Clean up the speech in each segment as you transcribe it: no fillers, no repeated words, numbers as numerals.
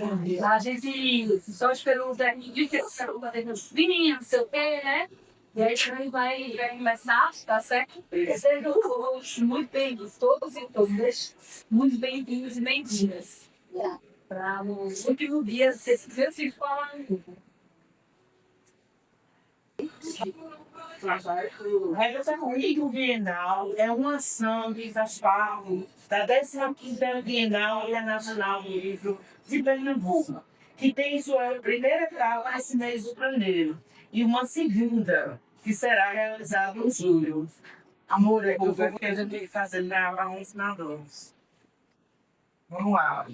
A gente só esperou o técnico que eu quero bater nos vinhos, não sei o quê, né? E aí também vai começar, tá certo? Sejam todos muito bem-vindos, todos e todas, muito bem-vindos e bem-vindas. Para o último dia, se Deus se falar. O Regra Bienal é uma ação que faz parte da 15ª Bienal Internacional do Livro de Pernambuco, que tem sua primeira etapa esse mês de janeiro e uma segunda, que será realizada em julho. Amor, é o que a gente tem que fazer para os ensinadores. Vamos lá.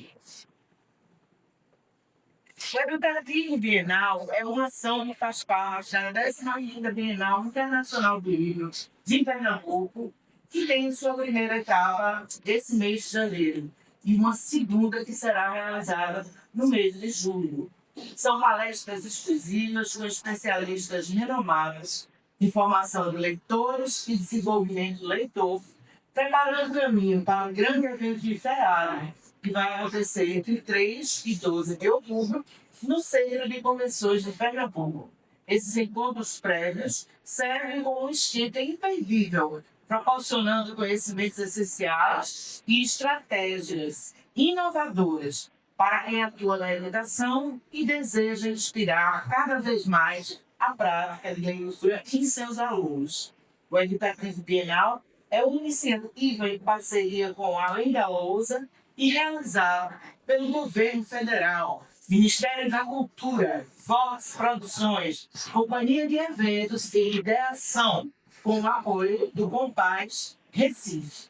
O Educativo Bienal é uma ação que faz parte da 15ª Bienal Internacional do Livro de Pernambuco, que tem sua primeira etapa esse mês de janeiro e uma segunda que será realizada no mês de julho. São palestras exclusivas com especialistas renomados de formação de leitores e desenvolvimento do leitor, preparando o caminho para um grande evento literário que vai acontecer entre 3 e 12 de outubro no Centro de Convenções de Pernambuco. Esses encontros prévios servem como um instinto imperdível, proporcionando conhecimentos essenciais e estratégias inovadoras para quem atua na educação e deseja inspirar cada vez mais a prática de leitura em seus alunos. O Educativo Bienal é uma iniciativa em parceria com a Além da Lousa e realizada pelo Governo Federal, Ministério da Cultura, Vox Produções, Companhia de Eventos e Ideação, com o apoio do Compaz Recife.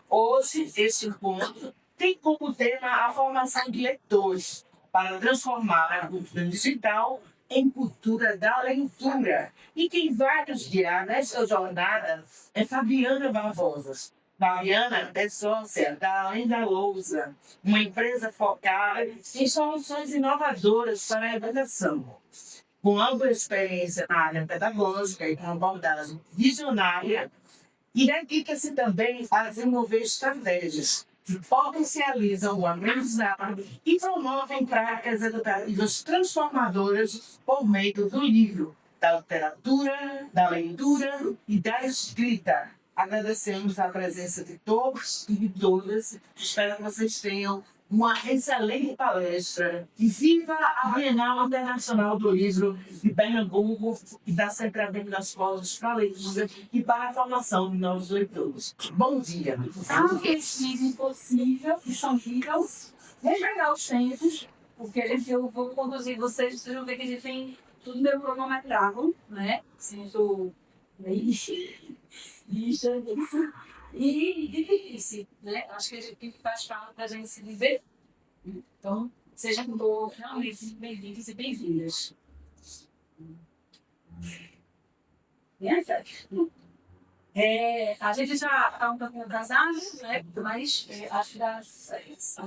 Hoje, este encontro tem como tema a formação de leitores para transformar a cultura digital em cultura da leitura. E quem vai nos guiar nesta jornada é Fabiana Barbosa. Fabiana é sócia da Além da Lousa, uma empresa focada em soluções inovadoras para a educação. Com ampla experiência na área pedagógica e com abordagem visionária, e dedica-se também a desenvolver estratégias que potencializam o aprendizado e promovem práticas educativas transformadoras por meio do livro, da literatura, da leitura e da escrita. Agradecemos a presença de todos e de todas. Espero que vocês tenham uma excelente palestra. E viva a Bienal Internacional do Livro de Pernambuco, que dá sempre abrindo as portas para a leitura e para a formação de novos leitores. Bom dia. Algo que é impossível, impossível, respeitar os tempos, porque eu vou conduzir vocês vão ver que a gente tem tudo meio cronometrado, né? Sinto isso e difícil, né? Acho que a gente faz parte da gente se viver. Então, sejam todos realmente bem-vindos e bem-vindas. A gente já está um pouquinho atrasado, né? Mas acho que a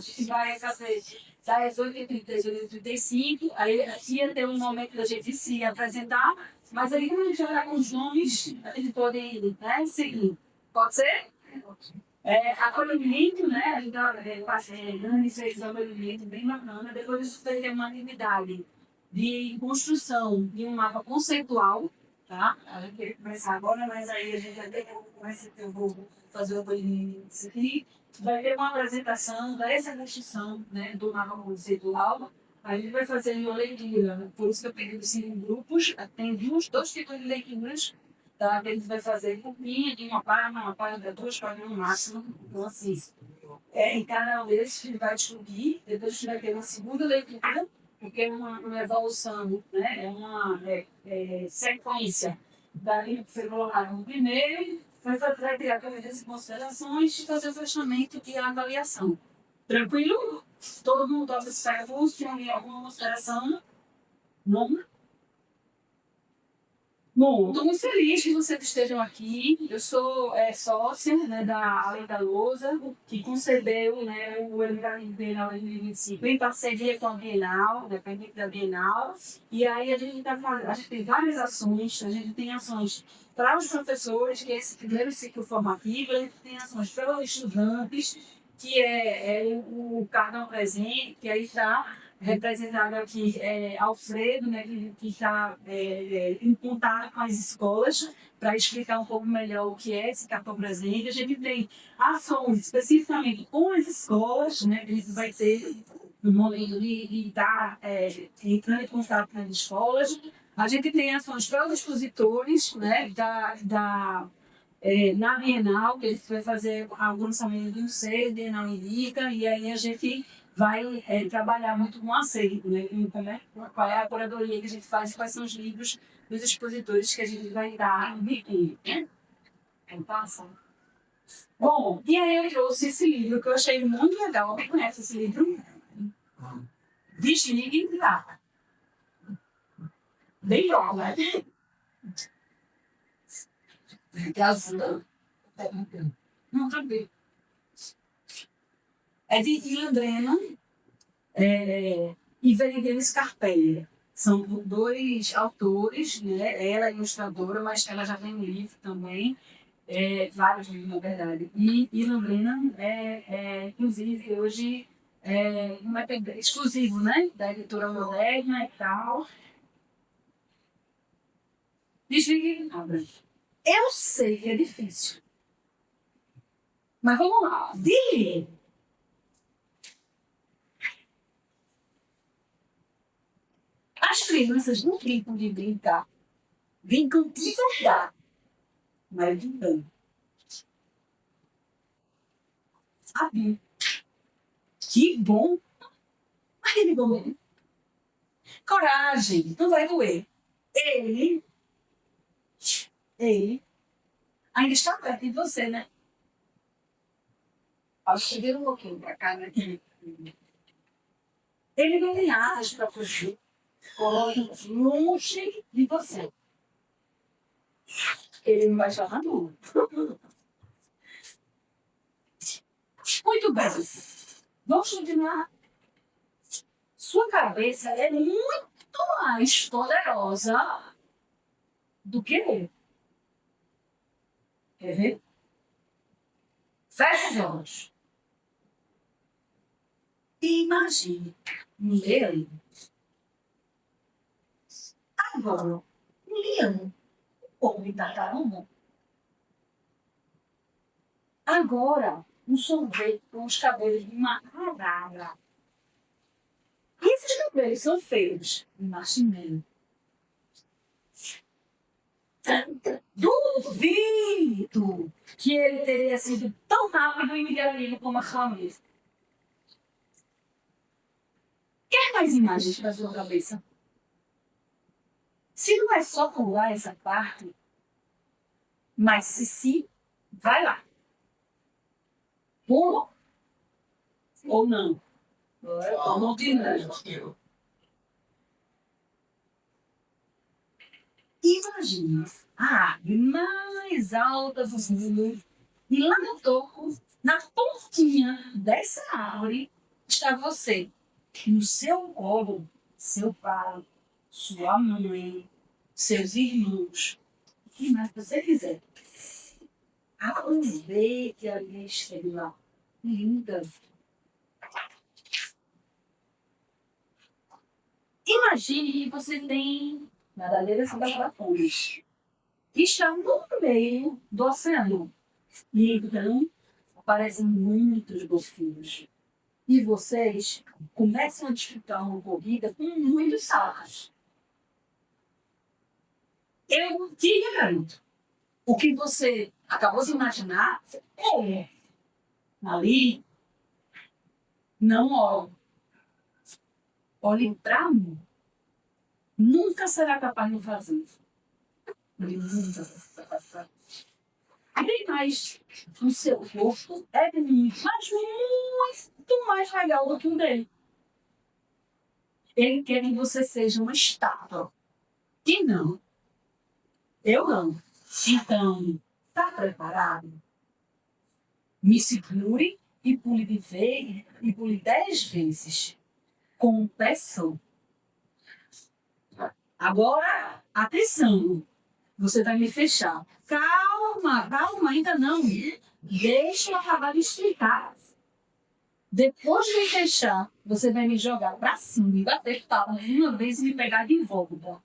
gente vai fazer das 8h30 às 8h35. Aí ia ter um momento da gente se apresentar, mas aí quando a gente olhar com os nomes, a gente pode, né, seguir. Pode ser? Acolhimento, né? A gente está dando isso ao acolhimento bem bacana. Depois a gente vai ter uma atividade de construção de um mapa conceitual. Tá? A gente queria começar agora, mas aí a gente vai ter eu vou fazer o acolhimento disso aqui. Vai ter uma apresentação dessa construção, né, do mapa conceitual. A gente vai fazer uma leitura, né? Por isso que eu peguei os 5 grupos. Tem dois tipos de leituras, tá? Que a gente vai fazer copinha de uma página, 2 páginas no máximo. Então, assim, em cada um desses a gente vai discutir. Depois a gente vai ter uma segunda leitura, porque é uma evolução, né? É uma sequência da linha que você colocar no primeiro, vai tirar todas as considerações e fazer o fechamento e a avaliação. Tranquilo? Todo mundo observa se tem alguma consideração? Não? Bom, estou muito feliz que vocês estejam aqui. Eu sou sócia, né, da Além da Lousa, que concebeu, né, o Educativo Bienal 2025 em parceria com a Bienal, dependente da Bienal. E aí a gente tem várias ações. A gente tem ações para os professores, que é esse primeiro ciclo formativo. A gente tem ações para os estudantes, que é o cartão presente, que aí está representado aqui Alfredo, né, que está em contato com as escolas para explicar um pouco melhor o que é esse cartão presente. A gente tem ações especificamente com as escolas, né, que a gente vai ter no momento de estar entrando em contato com as escolas. A gente tem ações para os expositores, né, na Bienal, que a gente vai fazer o lançamento de um selo, Bienal Indica, e aí a gente vai trabalhar muito com acervo, né? Qual é a curadoria que a gente faz, quais são os livros dos expositores que a gente vai dar no biquíni, né? Passa. Bom, e aí eu trouxe esse livro que eu achei muito legal. Alguém conhece esse livro? Desligue e tá. Bem bom, né? Gazão. Não, tranquilo. É de Ilan Brennan e Veridiana Scarpelli. São dois autores, né? Ela é ilustradora, mas ela já tem um livro também, vários livros, na verdade. E Ilan Brennan inclusive, hoje exclusivo, né? Da editora Moderna e tal. Desligue nada. Eu sei que é difícil. Mas vamos lá. Dile. As crianças não brincam de brincar. Brincam de verdade. Mas brincando. Sabe? Que bom. Mas que bom mesmo. Coragem. Não vai doer. Ele ainda está perto de você, né? Acho que vira um pouquinho pra cá, né? Ele não tem asas para fugir. Coloque longe de você. Ele não vai chamar duro. Muito bem. Vamos continuar. Sua cabeça é muito mais poderosa do que ele. Quer ver? Feche os olhos. E imagine ele. Agora, um leão. Ou um tartaruga. Agora, um sorvete com os cabelos de uma arara. E esses cabelos são feios de marshmallow. Duvido que ele teria sido tão rápido e migalhinho como a sua mesa. Quer mais imagens para sua cabeça? Se não é só pular essa parte, mas se vai lá. Pula ou não? Ou não tem nada. Imagina a árvore mais alta do mundo e lá no topo, na pontinha dessa árvore, está você. No seu colo, seu pai, sua mãe, seus irmãos, o que mais você quiser. Aproveite a vista lá. Linda. Imagine que você tem nadadeiras barbacoas que estão no meio do oceano. E então aparecem muitos golfinhos. E vocês começam a disputar uma corrida com muitos saltos. Eu te garanto, o que você acabou de imaginar ali, não olhe. Olhe para mim. Nunca será capaz de fazer. Nunca será capaz. Bem mais, o seu corpo é muito mais legal do que o dele. Ele quer que você seja uma estátua. E não. Eu não. Então, está preparado? Me segure e pule de vez e pule 10 vezes. Com o pé só. Agora, atenção. Você vai me fechar. Calma, ainda não. Deixa eu acabar de explicar. Depois de fechar, você vai me jogar pra cima e bater palmas uma vez e me pegar de volta.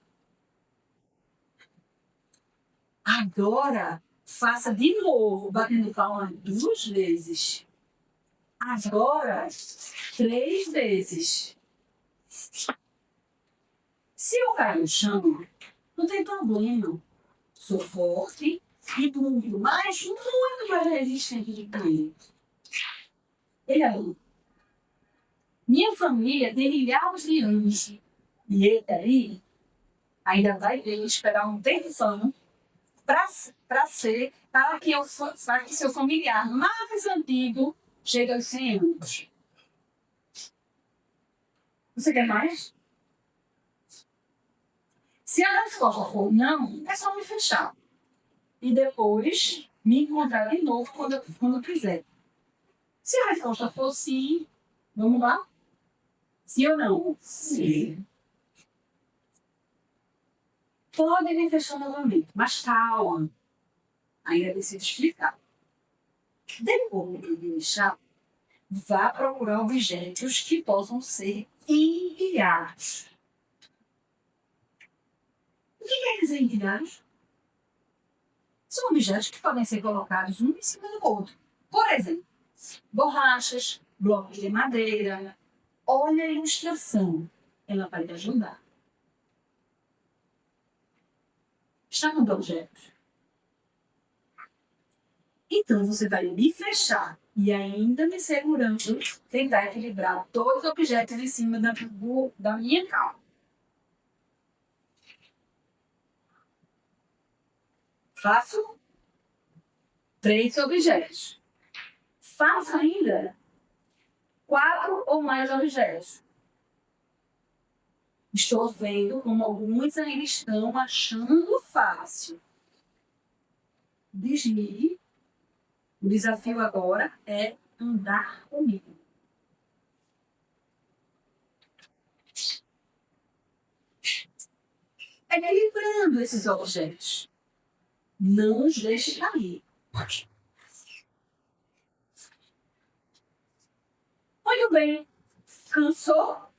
Agora, faça de novo, batendo palmas 2 vezes. Agora, 3 vezes. Se eu cair no chão, não tem problema. Sou forte e muito, mas muito mais resistente do que ele. E aí? Minha família tem milhares de anos. E ele aí ainda vai ter que esperar um tempão para que seu familiar mais antigo chegue aos 100 anos. Você quer mais? Se a resposta for não, é só me fechar. E depois me encontrar de novo quando eu quiser. Se a resposta for sim, vamos lá? Sim ou não? Sim. Pode me fechar novamente, mas calma. Ainda preciso explicar. Depois de me fechar, vá procurar objetos que possam ser empilhados. O que quer dizer empilhados? São objetos que podem ser colocados um em cima do outro. Por exemplo, borrachas, blocos de madeira. Olha a ilustração. Ela vai te ajudar. Está no objetos. Então você vai me fechar e ainda me segurando, tentar equilibrar todos os objetos em cima da minha calma. Faço 3 objetos. Faço ainda 4 ou mais objetos. Estou vendo como alguns ainda estão achando fácil. Deslie. O desafio agora é andar comigo. Equilibrando esses objetos. Não os deixe cair. Muito bem. Cansou?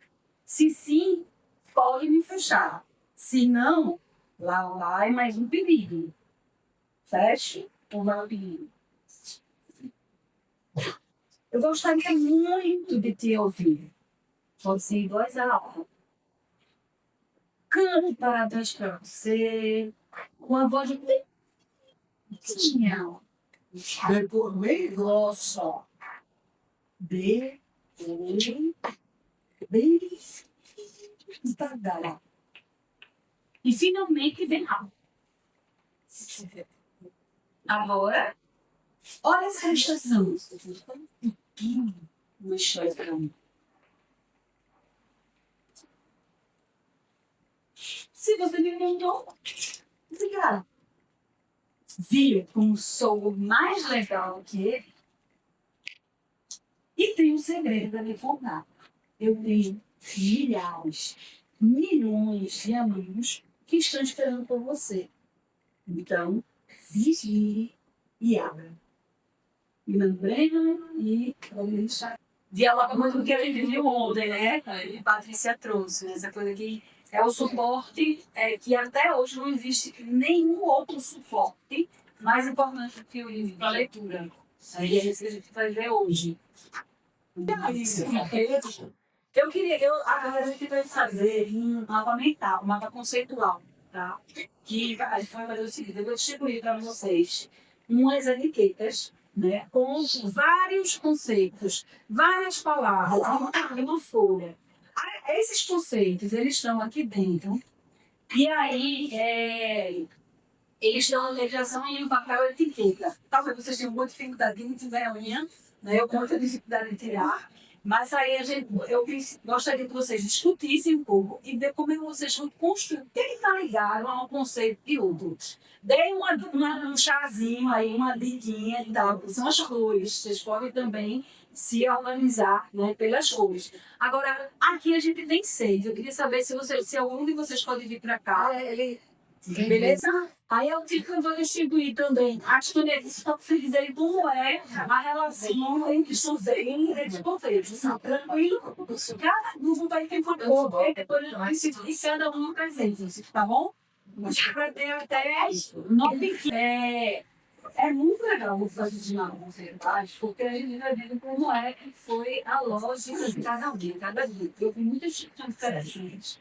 Se sim, pode me fechar. Se não, lá vai mais um pedido. Feche ou vai um pedido. Eu gostaria muito de te ouvir. Pode ser em voz alta. Cante parabéns para você. Com a voz bem pequenininha. Depois bem grossa. Bem devagar. E finalmente bem alto. Agora, olha essa ilustração. Uma ilustração. Se você me mandou, obrigada. Viu como sou mais legal que ele? E tem um segredo para me contar. Eu tenho milhares, milhões de amigos que estão esperando por você. Então, vigie e abra. Me lembrando e vamos deixar. Dialoga muito com o que a gente viu ontem, né? A Patrícia trouxe, né? Essa coisa que é o suporte, que até hoje não existe nenhum outro suporte mais importante do que o livro para a leitura. Aí é isso que a gente vai ver hoje. Agora a gente vai fazer um mapa mental, um mapa conceitual, tá? Que a gente vai fazer o seguinte, eu vou distribuir para vocês umas etiquetas, né? Com vários conceitos, várias palavras, uma folha. Esses conceitos, eles estão aqui dentro. E aí, eles já são em um papel etiqueta. Talvez vocês tenham muita dificuldade de não tiver unha, né? Eu tenho muita dificuldade de tirar. Mas aí eu gostaria que vocês discutissem um pouco e ver como é que vocês vão construir. O que está ligado a um conceito e outro? Deem um chazinho aí, uma diquinha e tal. São as cores. Vocês podem também se organizar, né, pelas cores. Agora, aqui a gente tem 6. Eu queria saber se algum de vocês pode vir para cá. Beleza? Aí é o tipo que eu vou distribuir também as canecas para vocês dizerem como é a relação entre sujeito e conceito. Tranquilo? Cada grupo vai ter uma coisa, depois e cada um presente, tá bom? Vai ter até 9 é muito legal o fazer de verdade, porque a gente vai vendo como é que foi a lógica de cada dia. Eu vi muitas tipos interessantes.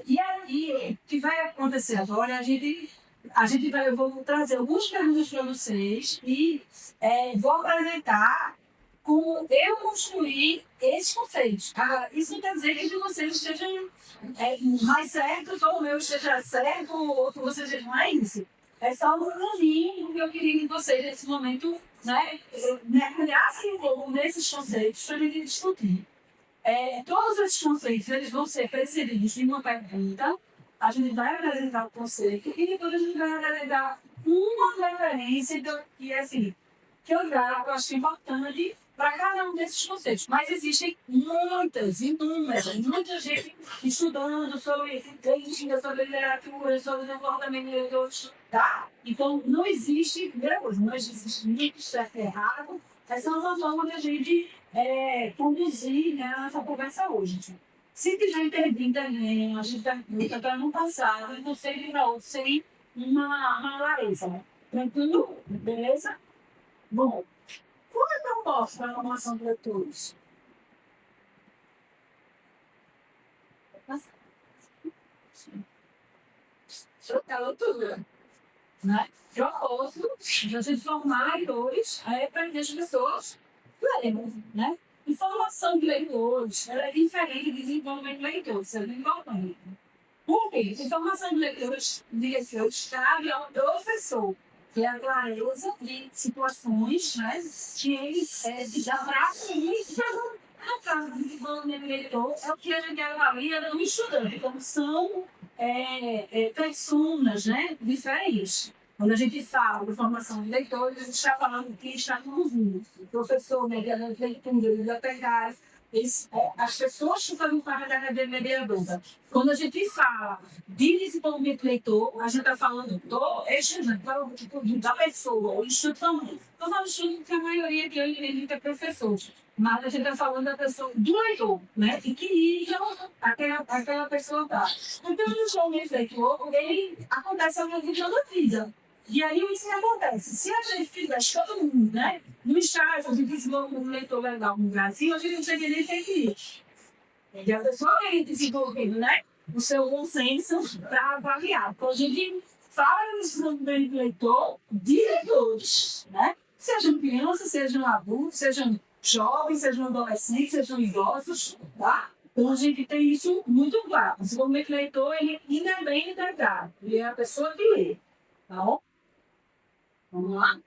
E aí, o que vai acontecer agora, eu vou trazer algumas perguntas para vocês e vou apresentar como eu construí esses conceitos. Isso não quer dizer que vocês estejam mais certos, ou o meu esteja certo, ou que vocês estejam mais. É só um caminho que eu queria que vocês, nesse momento, mergulhassem um pouco nesses conceitos para a gente discutir. Todos esses conceitos eles vão ser precedidos de uma pergunta. A gente vai apresentar o conceito e depois a gente vai apresentar uma referência que é assim, que eu acho importante para cada um desses conceitos. Mas existem muita gente estudando sobre crítica, sobre literatura, sobre desenvolvimento de outros. Tá? Então, não existe, primeira coisa, não existe ninguém certo e errado. Essa é uma forma da gente conduzir essa conversa hoje. Se quiser intervir também, a gente pergunta para não passar, e você vir para outro sem uma laranja. Né? Tranquilo? Beleza? Bom, qual é a proposta da formação de leitores? A leitura. Né? Proposto de a gente formar leitores para que as pessoas lerem. Né? Informação de leitores é diferente de desenvolvimento de leitores, isso é muito importante. Por quê? Informação de leitores cabe ao professor, que é a clareza de situações, né, que ele se abraça e no caso do desenvolvimento de leitor, é o que a gente avalia no estudante, como são personas, né, diferentes. Quando a gente fala de formação de leitores, a gente está falando que está conduzindo o professor, mediador de leitura, bibliotecário, as pessoas que fazem parte da cadeia mediadora. Quando a gente fala de desenvolvimento leitor, a gente está falando da pessoa, o instituição. Estou falando instituto que a maioria que eu entendo é professor. Mas a gente está falando da pessoa, do leitor, né? E que nível aquela pessoa está. Então, o desenvolvimento leitor, ele acontece ao longo da vida. E aí, o que acontece? Se a gente tivesse todo mundo, né, no estágio de desenvolvimento do leitor legal no Brasil, a gente não teria nem feito isso. E a pessoa vem desenvolvendo, né, o seu bom senso para avaliar. Então, a gente fala no desenvolvimento do leitor de leitores, né? Sejam crianças, sejam adultos, sejam jovens, sejam adolescentes, sejam idosos, tá? Então, a gente tem isso muito claro. O desenvolvimento do leitor, ele ainda é bem integrado. Ele é a pessoa que lê, tá bom? Vamos lá?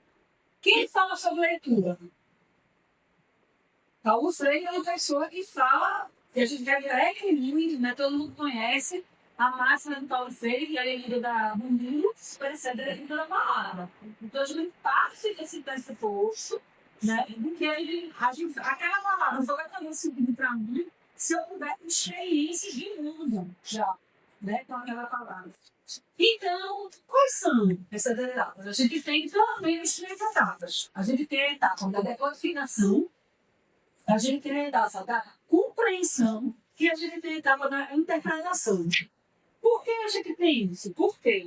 Quem fala sobre leitura? Paulo Freire é uma pessoa que fala, que a gente vai muito, né? Todo mundo conhece a máxima do Paulo Freire, que é a leitura da Mundinho, precede a leitura da palavra. Então, a gente parte desse pressuposto, né? Porque aquela palavra só vai fazer sentido para mim se eu tiver experiência de mundo já, né? Com aquela palavra. Então, quais são essas etapas? A gente tem também as 3 etapas. A gente tem a etapa da decodificação, a gente tem a etapa da compreensão e a gente tem a etapa da interpretação. Por que a gente tem isso? Porque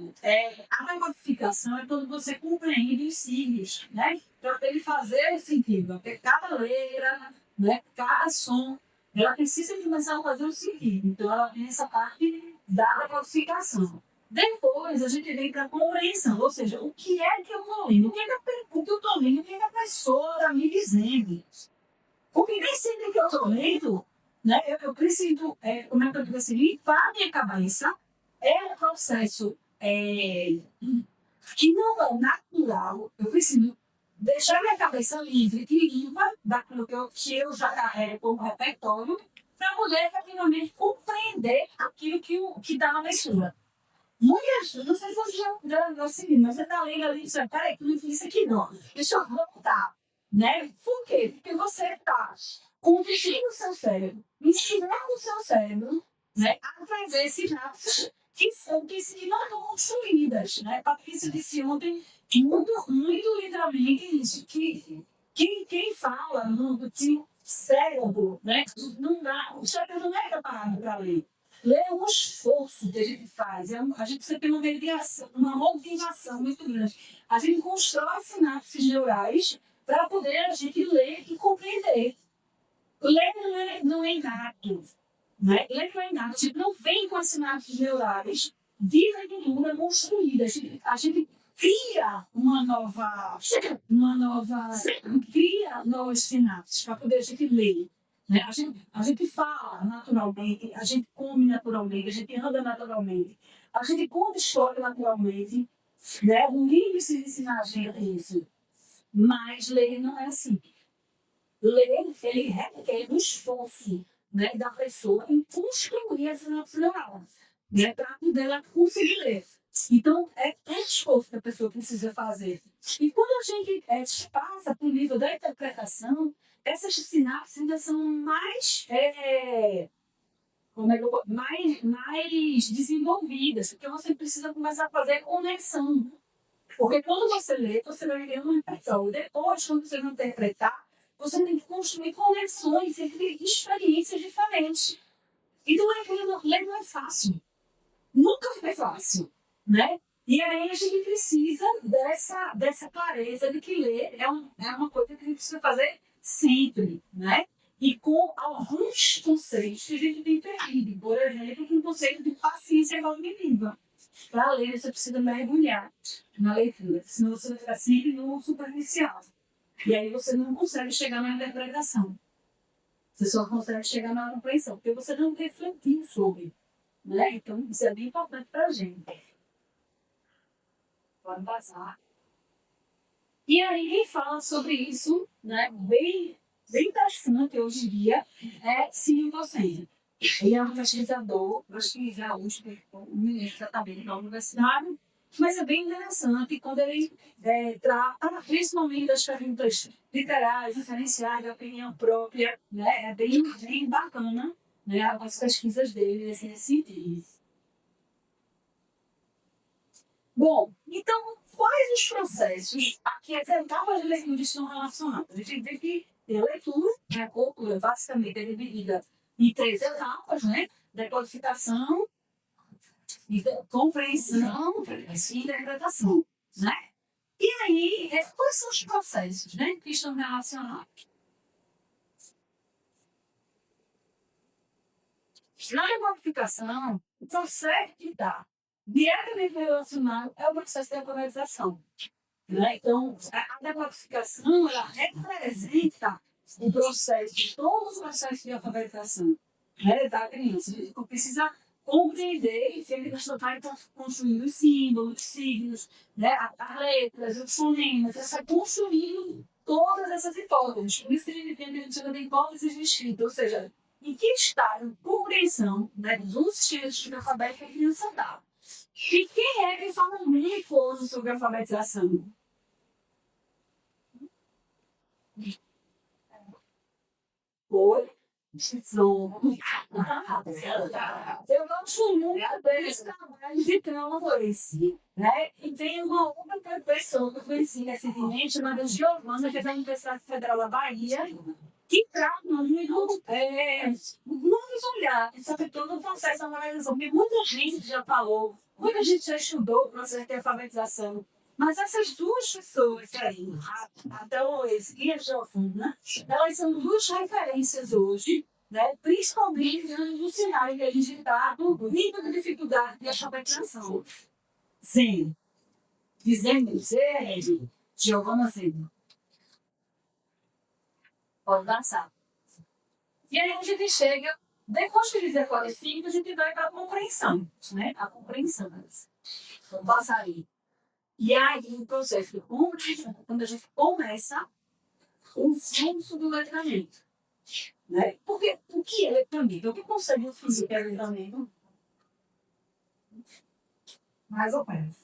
a decodificação é quando você compreende os signos, né? Para ele fazer o sentido. Porque cada letra, né? Cada som, ela precisa começar a fazer o sentido. Então, ela tem essa parte da decodificação. Depois, a gente vem para a compreensão, ou seja, o que é que eu estou lendo? O que eu estou lendo? O que a pessoa está me dizendo? Porque nem sempre que eu estou lendo, né, eu preciso, como é que eu digo assim, limpar a minha cabeça. É um processo que não é natural. Eu preciso deixar minha cabeça livre e limpa daquilo que eu já carrego como repertório para poder efetivamente compreender aquilo que dá na leitura. Muitas, não sei se você já seguiu, mas você está lendo ali, você peraí, que não fiz isso aqui não. Deixa eu voltar. Né? Por quê? Porque você está conduzindo o seu cérebro, ensinando o seu cérebro, né, a fazer sinapses que não estão construídas, né? Patrícia disse ontem, muito literalmente isso, que quem fala no que cérebro, né? Não dá, o cérebro não é preparado para ler. Ler é um esforço que a gente faz, a gente precisa ter uma motivação muito grande. A gente constrói sinapses neurais para poder a gente ler e compreender. Ler não é inato. Né? Ler não é inato. A gente não vem com as sinapses neurais desenvolvida, construída. A gente cria cria novas sinapses para poder a gente ler. Né? A gente fala naturalmente, a gente come naturalmente, a gente anda naturalmente, a gente conta história naturalmente. Né? O livro se ensina a gente isso. Mas ler não é assim. Ler, ele requer um esforço, né, da pessoa em construir essa sinapse neural, né, para poder ela conseguir ler. Então, é esforço que a pessoa precisa fazer. E quando a gente passa para o nível da interpretação, essas sinapses ainda são mais desenvolvidas, porque você precisa começar a fazer conexão. Porque quando você lê, você vai ler uma impressão. Depois, quando você não interpretar, você tem que construir conexões entre experiências diferentes. Então, ler não é fácil. Nunca foi fácil, né? E aí a gente precisa dessa clareza de que ler é uma coisa que a gente precisa fazer sempre, né? E com alguns conceitos que a gente tem perdido. Por exemplo, com o conceito de paciência cognitiva. Para ler, você precisa mergulhar na leitura, senão você vai ficar sempre no superficial. E aí você não consegue chegar na interpretação. Você só consegue chegar na compreensão, porque você não refletiu sobre. Né? Então, isso é bem importante para a gente. Pode passar. E aí, quem fala sobre isso, né, bem interessante hoje em dia, é Cínio Docente. Ele é um pesquisador, acho que já hoje, não me lembro exatamente da universidade, mas é bem interessante quando ele trata principalmente das perguntas literárias, referenciais, de opinião própria, né? É bem bacana, né, as pesquisas dele nesse sentido. Bom, então, quais os processos aqui as etapas de leitura estão relacionadas? A gente vê que a leitura, né, basicamente, é dividida em 3 etapas, né? Decodificação, compreensão e interpretação, né? E aí, quais são os processos, né, que estão relacionados? Na decodificação, o processo que está diretamente relacionado é o processo de alfabetização. Né? Então, a decodificação ela representa o processo, todos os processos de alfabetização, né, da criança. A gente precisa compreender se ele vai construindo os símbolos, os signos, né, as letras, os fonemas, você vai construindo todas essas hipóteses. Por isso que a gente chama de hipóteses de escrita, ou seja, em que estágio de compreensão, né, dos sistemas de alfabeto a criança está. E quem é que fala muito hoje sobre alfabetização? Oi? Eu gosto muito desse trabalho de campos, né? E tem uma outra pessoa que eu conheci recentemente, chamada Giovana, que é da Universidade Federal da Bahia, que trata muito muitos olhares sobre todo o processo de alfabetização, porque muita gente já falou, muita gente já estudou o processo de alfabetização. Mas essas duas pessoas aí, a Lois e a Giovana, elas são duas referências hoje, né? Principalmente no cenário que a gente está, no nível de dificuldade de alfabetização. Sim. Dizendo, Giovana Zeno. Pode passar. E aí a gente chega, depois que eles decodificam, a gente vai para a compreensão, né? A compreensão. Vamos passar aí. E aí, o processo de compreensão, quando a gente começa o fluxo do letramento. Né? Porque o que é letramento? O que consegue fazer é letramento? Mais ou menos.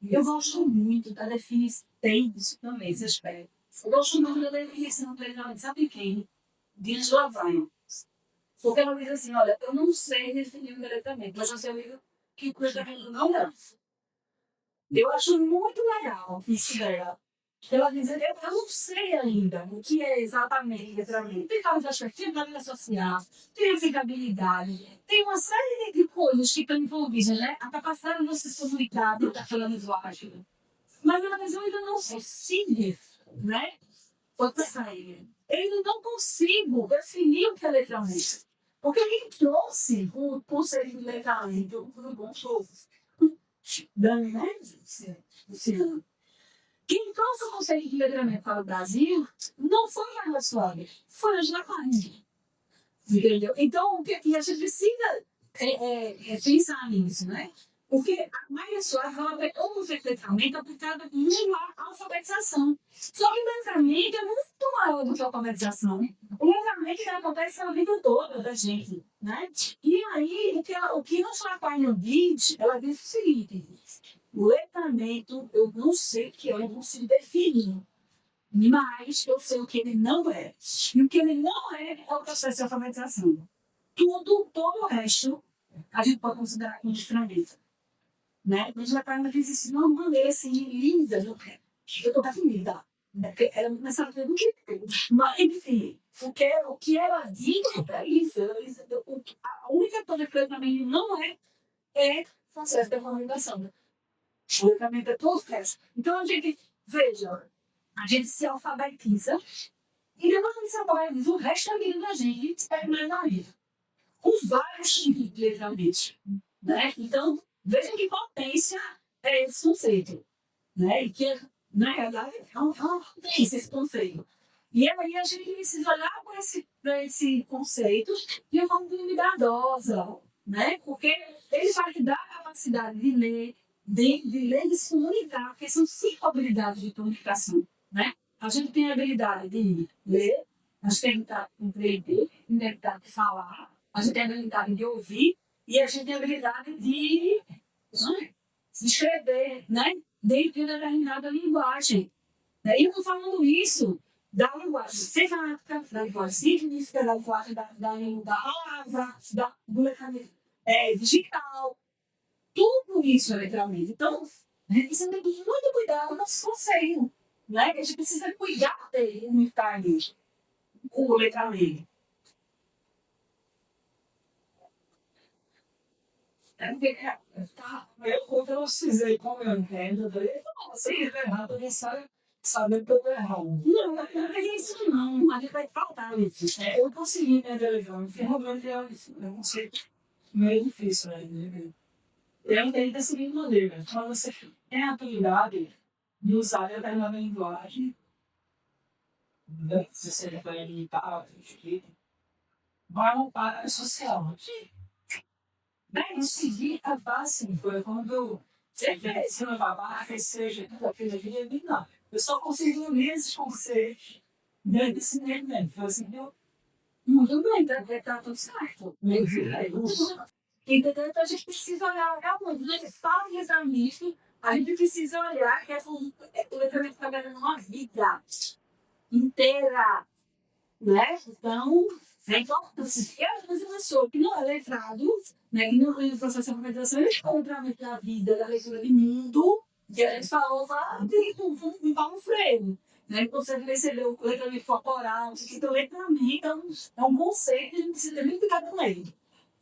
Eu gosto muito da definição, tem isso também, esse aspecto. Eu gosto muito da definição do letramento, sabe quem? de Angela Damasio. Porque ela diz assim, olha, eu não sei definir o letramento, mas eu sei que o letramento não é. Eu acho muito legal isso dela. Ela diz, eu não sei ainda o que é exatamente letramento. Tem vários aspectos, tem a vida social, tem a aplicabilidade, tem uma série de coisas que estão envolvidas, né? A capacidade de você se comunicar, de estar falando linguagem. Mas ela diz, eu ainda não consigo, né? Pode pensar aí. Eu ainda não consigo definir o que é letramento. Porque quem trouxe o conceito de letramento para o bom Dani, né? Luciano. Quem trouxe o conceito de letramento para o Brasil não foi a Carla Soares, foi a Angela Damasio. Entendeu? Então, e a gente precisa pensar nisso, né? Porque a Maria Soares ela pegou o conceito de letramento aplicado muito à alfabetização. Só que o letramento é muito maior do que a alfabetização. O letramento acontece na vida toda da gente, né? E aí, o que a Angela diz, ela diz o seguinte: o letramento, eu não sei o que é, eu não consigo definir. Mas eu sei o que ele não é. E o que ele não é o processo de alfabetização. Todo o resto, a gente pode considerar como estrangeiro. Né? Mas a Carla diz isso de uma maneira assim, linda. Eu estou definida. Porque ela não sabe do que tem. Mas, enfim, o que ela diz é isso. A única coisa que para mim não é processo de alfabetização. O letramento é todo o resto. Então, a gente, veja, a gente se alfabetiza e depois que se alfabetiza, o resto da vida da gente é na vida. Com vários tipos de letramento. Né? Então, veja que potência é esse conceito. Né? E que, na realidade, é uma potência esse conceito. E aí a gente precisa olhar para esse conceito de uma forma cuidadosa. Né? Porque ele vai te dar a capacidade de ler, de ler e de se comunicar, porque são 5 habilidades de comunicação. Né? A gente tem a habilidade de ler, a gente tem a habilidade de entender, a habilidade de falar, a gente tem a habilidade de ouvir e a gente tem a habilidade de escrever, né? Dentro de determinada linguagem. Né? E eu estou falando isso da linguagem semântica, da linguagem científica, da linguagem da palavra, do letramento digital. Tudo isso é letramento. Então, a gente precisa ter muito cuidado com o nosso conceito. Né? A gente precisa cuidar dele no estar ali, com o letramento. Tá, eu precisei, como eu entendo, eu falei, não, você é errado, ele sabe que eu tô errado. Não, não é isso não, a gente vai faltar isso. Eu consegui entender legal, realmente é um conceito meio difícil ainda. Eu entendo da seguinte maneira, quando você tem a habilidade de usar determinada linguagem, né, se você vai limitar, vai montar a social. Bem, seguir a base foi quando se não babaca, seja tudo aquilo ali, não. Eu só consigo ler esses conceitos dentro desse movimento. Foi assim, eu, muito bem, tá tudo certo. Entendeu? Então a gente precisa olhar realmente, a gente fala de letramento, a gente precisa olhar que o letramento está ganhando uma vida inteira. Né? Então, é importante. E às vezes a pessoa que não é letrado, né, que não tem o processo de alfabetização, ele encontra da vida, da leitura de mundo, que a gente falou lá, tem um pau no freio. Né? Consegue perceber o letramento corporal, então letramento é um conceito que a gente precisa ter muito cuidado com ele.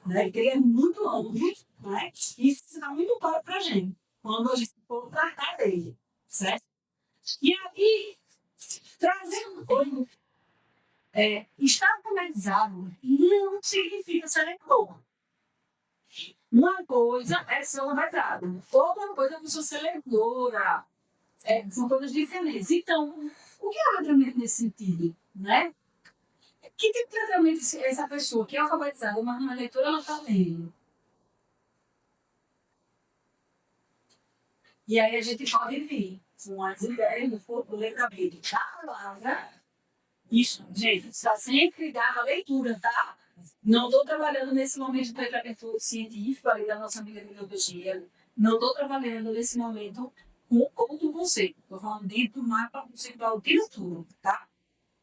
Né? Porque ele é muito amplo, né? E isso se dá muito claro para a gente, quando a gente for tratar dele. Certo? E aí, trazendo estar alfabetizado não significa ser leitor. Uma coisa é ser alfabetizado, outra coisa é você ser leitora. São coisas diferentes. Então, o que é letramento nesse sentido? Né? Que tipo de letramento essa pessoa que é alfabetizada, mas não é leitora, ela está lendo? E aí a gente pode vir com as ideias do letramento da palavra. Isso, gente, está sempre ligado à leitura, tá? Não estou trabalhando nesse momento de letramento científico ali da nossa amiga de biologia. Não estou trabalhando nesse momento com outro conceito. Estou falando dentro do mapa conceitual de leitura, tá?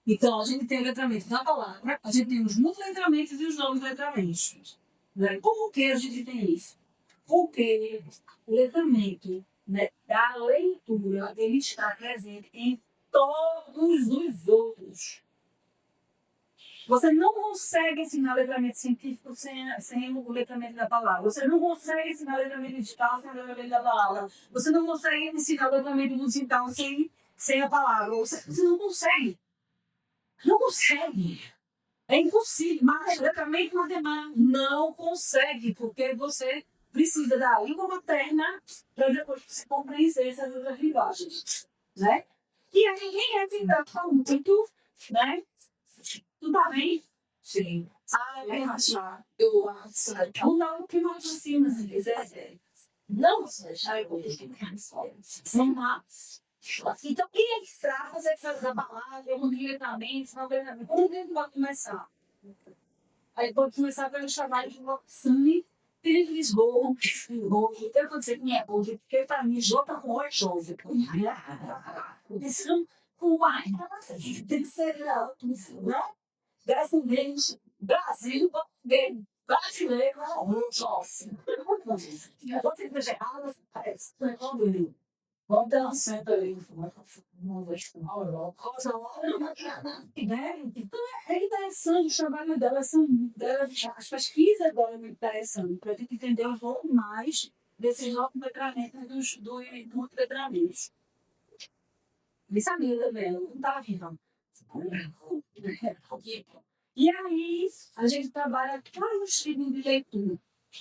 Então, a gente tem o letramento da palavra, a gente tem os multiletramentos e os não letramentos. Né? Por que a gente tem isso? Porque o letramento, né, da leitura, ele está presente em todos os outros. Você não consegue ensinar letramento científico sem o letramento da palavra. Você não consegue ensinar letramento digital sem o letramento da palavra. Você não consegue ensinar letramento musical sem a palavra. Você não consegue. Não consegue. É impossível. Mas letramento matemático não consegue, porque você precisa da língua materna para depois você compreender essas outras linguagens. Né? E aí ninguém é tentado falar muito, né? Tudo tá bem? Sim. Ah, é achar. Eu acho. Então, não, o que mais assim, se quiser. Não deixar eu não mais. Então, quem é que sabe fazer essas palavras, um diretamente, não diretamente? Como que vai começar? Aí pode começar pelo chamar de locução. Tem aqueles gols, eu vou dizer que não é gol, porque para mim, joga com o jovem. Porque senão, com a tem que ser alto, né? Brasileiros, Brasil, brasileiro, jovem. Eu vou ter que deixar errado, parece que é como vamos dar um centro ali, vamos ver se não é coisa né? Então é interessante o trabalho dela, as pesquisas dela é muito interessante, para a gente entender um pouco mais desses novos letramentos dos letramentos. Me sabia também, ela não estava viva. E aí, a gente trabalha vários tipos de leitura.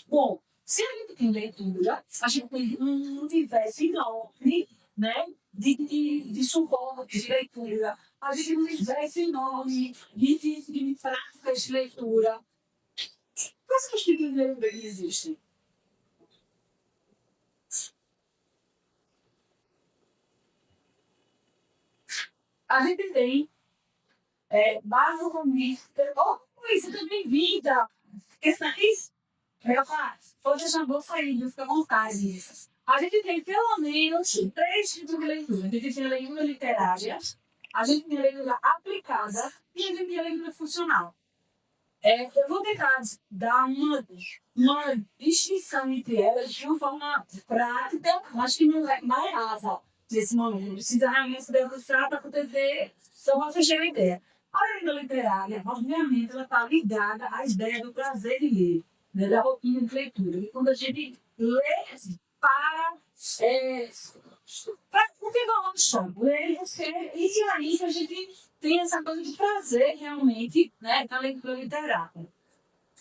Bom, se a gente tem leitura, a gente tem um universo enorme, né? De suporte de leitura. A gente tem um universo enorme de práticas de leitura. Quais tipos de leitura que existem? A gente tem basicamente. Oh, isso também vida! Questões. Pode deixar a bolsa aí, fica à vontade. A gente tem pelo menos 3 tipos de leitura. A gente tem a leitura literária, a gente tem a leitura aplicada e a gente tem a leitura funcional. Eu vou tentar dar uma distinção entre elas de uma forma prática, acho que não é mais rasa nesse momento. Não precisa realmente se debruçar para poder só vocês terem ideia. A leitura literária, obviamente, ela está ligada à ideia do prazer de ler, né, da rotina de leitura. E quando a gente lê para. Porque gosta, ler você. E aí a gente tem essa coisa de prazer realmente, né, da leitura literária.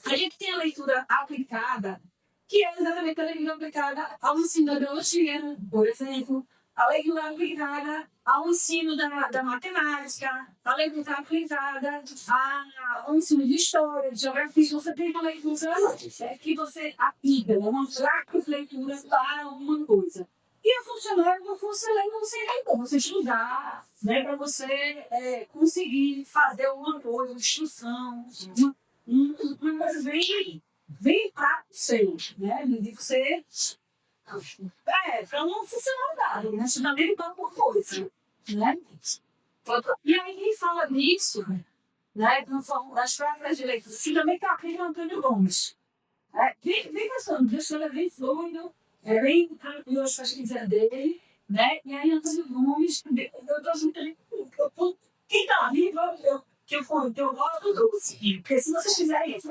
A gente tem a leitura aplicada, que é exatamente a leitura aplicada ao ensino da biologia, por exemplo, a leitura aplicada ao ensino da matemática, a leitura aplicada ao ensino de história, de geografia. Você tem uma leitura que você aplica, né, uma prática de leitura para alguma coisa. E a funcionar como você lê, para você estudar, né, para você conseguir fazer alguma coisa, uma instrução, uma coisa bem para o seu, né? De você. Para não funcionar, né? Você também para alguma coisa, né? E aí, quem fala nisso, né, das práticas de leitura, você também está aqui no Antônio Gomes. Vem passando, deixa eu bem fluido, bem tranquilo as pesquisas dele, né? E aí, Antônio Gomes, eu estou juntando. Quem está vivo, que eu gosto do porque se vocês fizerem isso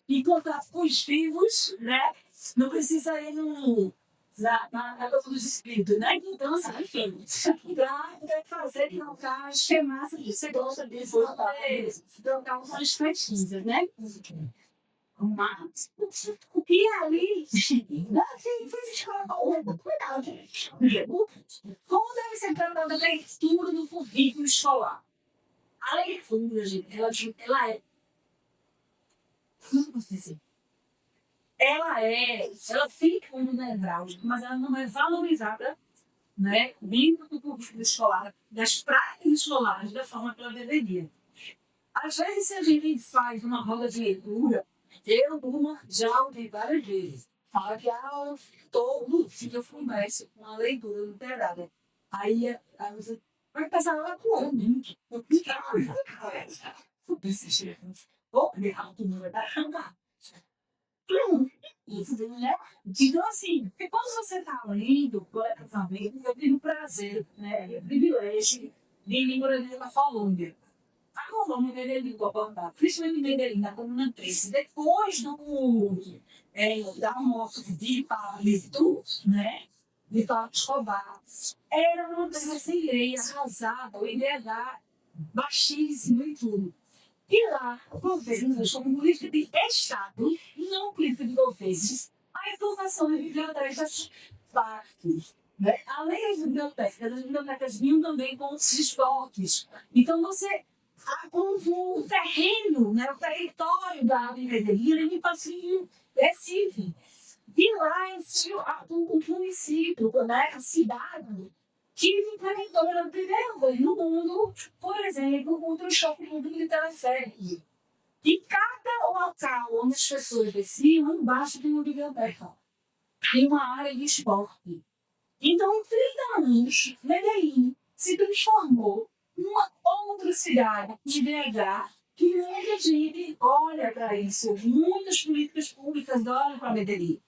e contar com os vivos, né? Não precisa ir na coisa dos espíritos, né? Então, assim, enfim, para fazer trocar as chamadas que você gosta disso, trocar umas pesquisas, né? Mas, e ali, como deve ser tratada a leitura do currículo escolar? A leitura, gente, ela é. Como eu posso dizer? Ela fica no nevrálgica, mas ela não é valorizada, né, dentro do currículo escolar, das práticas escolares, da forma que ela deveria. Às vezes, se a gente faz uma roda de leitura, eu já ouvi várias vezes, fala que todo dia eu começo com uma leitura literária. Aí você Vai passar lá com o link. Desse jeito. Vou pegar o número da arrancar. Isso, né? Então, assim, porque quando você está lendo coletivamente, eu tenho o prazer, né, o privilégio de ir na Colômbia. A Colômbia é língua abordada, principalmente Medellín, na Comuna 13. Depois da morte de Pablo, né, de Pablo Escobar, era uma terra sem lei, arrasada, o IDH baixíssimo e tudo. E lá, governos como política de Estado, não política de governos, a informação de bibliotecas partes. Né? Além das bibliotecas vinham também com os esportes. Então, você, o terreno, né, o território da livraria, ele passeio Recife. E lá em si, o município, né, a cidade, que implementou pela primeira vez no mundo, por exemplo, o transporte público de teleférico. E cada local onde as pessoas desciam, embaixo tem uma biblioteca. Tem uma área de esporte. Então, em 30 anos, Medellín se transformou numa outra cidade de BH que muita gente olha para isso. Muitas políticas públicas olham para Medellín.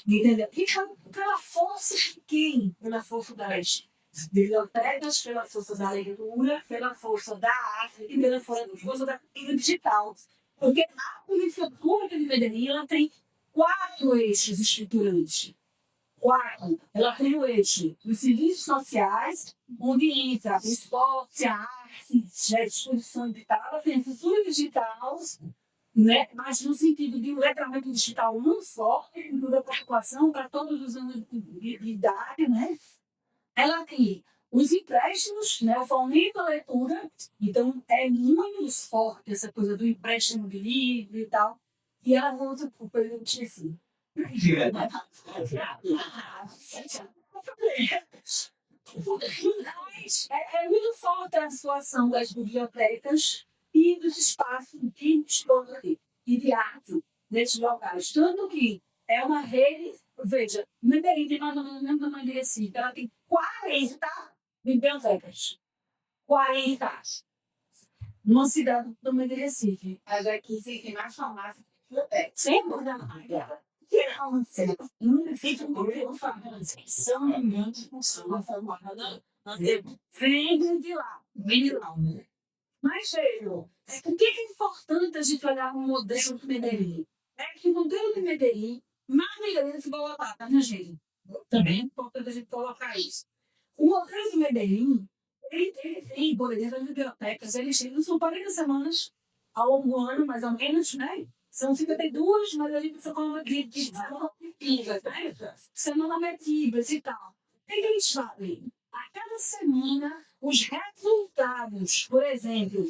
Entendeu? E pela força de quem? Pela força das bibliotecas, pela força da leitura, pela força da arte e pela força da cultura digital. Porque a política pública de Medellín ela tem 4 eixos estruturantes. 4. Ela tem o eixo dos serviços sociais, onde entra o esporte, a arte, a exposição digital, ela tem a cultura digital, né? Mas no sentido de um letramento digital não só, da população para todos os anos de idade, né? Ela tem os empréstimos, né? O fomento à leitura, então é muito forte essa coisa do empréstimo de livro e tal, e ela volta para o período de ensino. Mas é muito forte a situação das bibliotecas e dos espaços de estudo e de arte nesses locais. Tanto que é uma rede, veja, Medellín tem mais ou menos o mesmo tamanho de Recife, ela tem 40 bibliotecas. 40. Numa cidade do tamanho de Recife. Mas aqui você tem mais farmácia que biblioteca. Sem dúvida mais. São grandes funções formadas vem de lá, vem de lá. Mas, Sheila, o que é importante a gente olhar o modelo de Medellín? É que o modelo de Medellín, mais Medellín se colocar, tá, gente? Também é importante a gente colocar isso. O modelo de Medellín, ele tem, por exemplo, as bibliotecas, eles são 40 semanas ao longo do ano, mais ou menos, né? São 52, mas a gente precisa colocar de né? Semana letivas e tal. O que eles fazem? A cada semana, os resultados, por exemplo,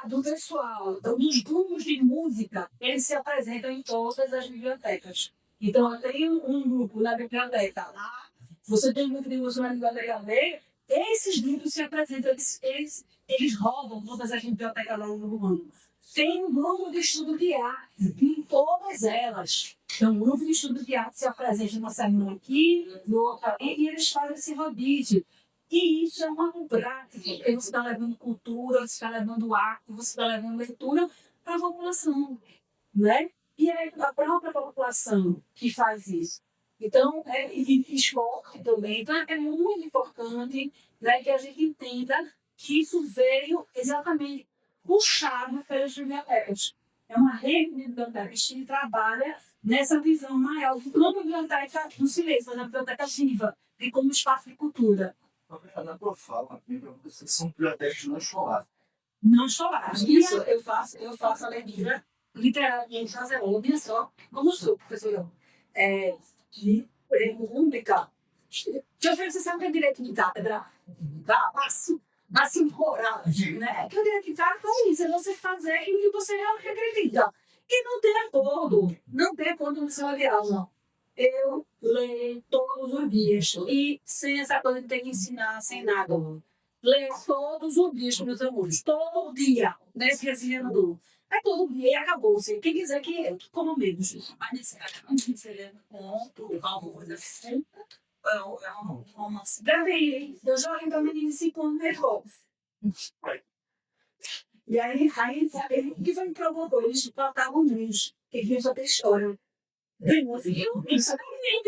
do pessoal, dos grupos de música, eles se apresentam em todas as bibliotecas. Então, eu tenho um grupo na biblioteca lá, você tem um grupo de música na biblioteca B, esses grupos se apresentam, eles roubam todas as bibliotecas ao longo do ano. Tem um grupo de estudo de arte em todas elas. Então, um grupo de estudo de arte se apresenta numa semana aqui, no outro ali, e eles fazem esse rodízio. E isso é uma prática, porque você está levando cultura, você está levando arte, você está levando leitura para a população, né? E é a própria população que faz isso. Então, e esporte também. Então, é muito importante, né, que a gente entenda que isso veio exatamente puxado pelas bibliotecas. É uma rede de bibliotecas que trabalha nessa visão maior, não a biblioteca no silêncio, mas a biblioteca viva, de como espaço de cultura. Na tua fala, são bibliotecas não escolares. Não escolares. Isso, eu faço a leitura literalmente fazendo só, como sou professora de pública. Que você sabe que é direito de cátedra, máximo moral, né? Que o direito de cátedra é isso, é você fazer aquilo que você realmente acredita. E não tem acordo no seu aula. Eu leio todos os dias. E sem essa coisa de ter que ensinar, sem nada. Leio todos os dias para meus alunos. Todo dia. Nesse resiliador. É todo dia e acabou-se. Quem quiser que coma menos. Mas nesse caso, não seria ponto, alguma coisa assim. um romance. Davi, eu já olhei pra menina 5 anos nervoso. E aí ele que foi me provocou, eles faltavam luz, que viu só ter história. Isso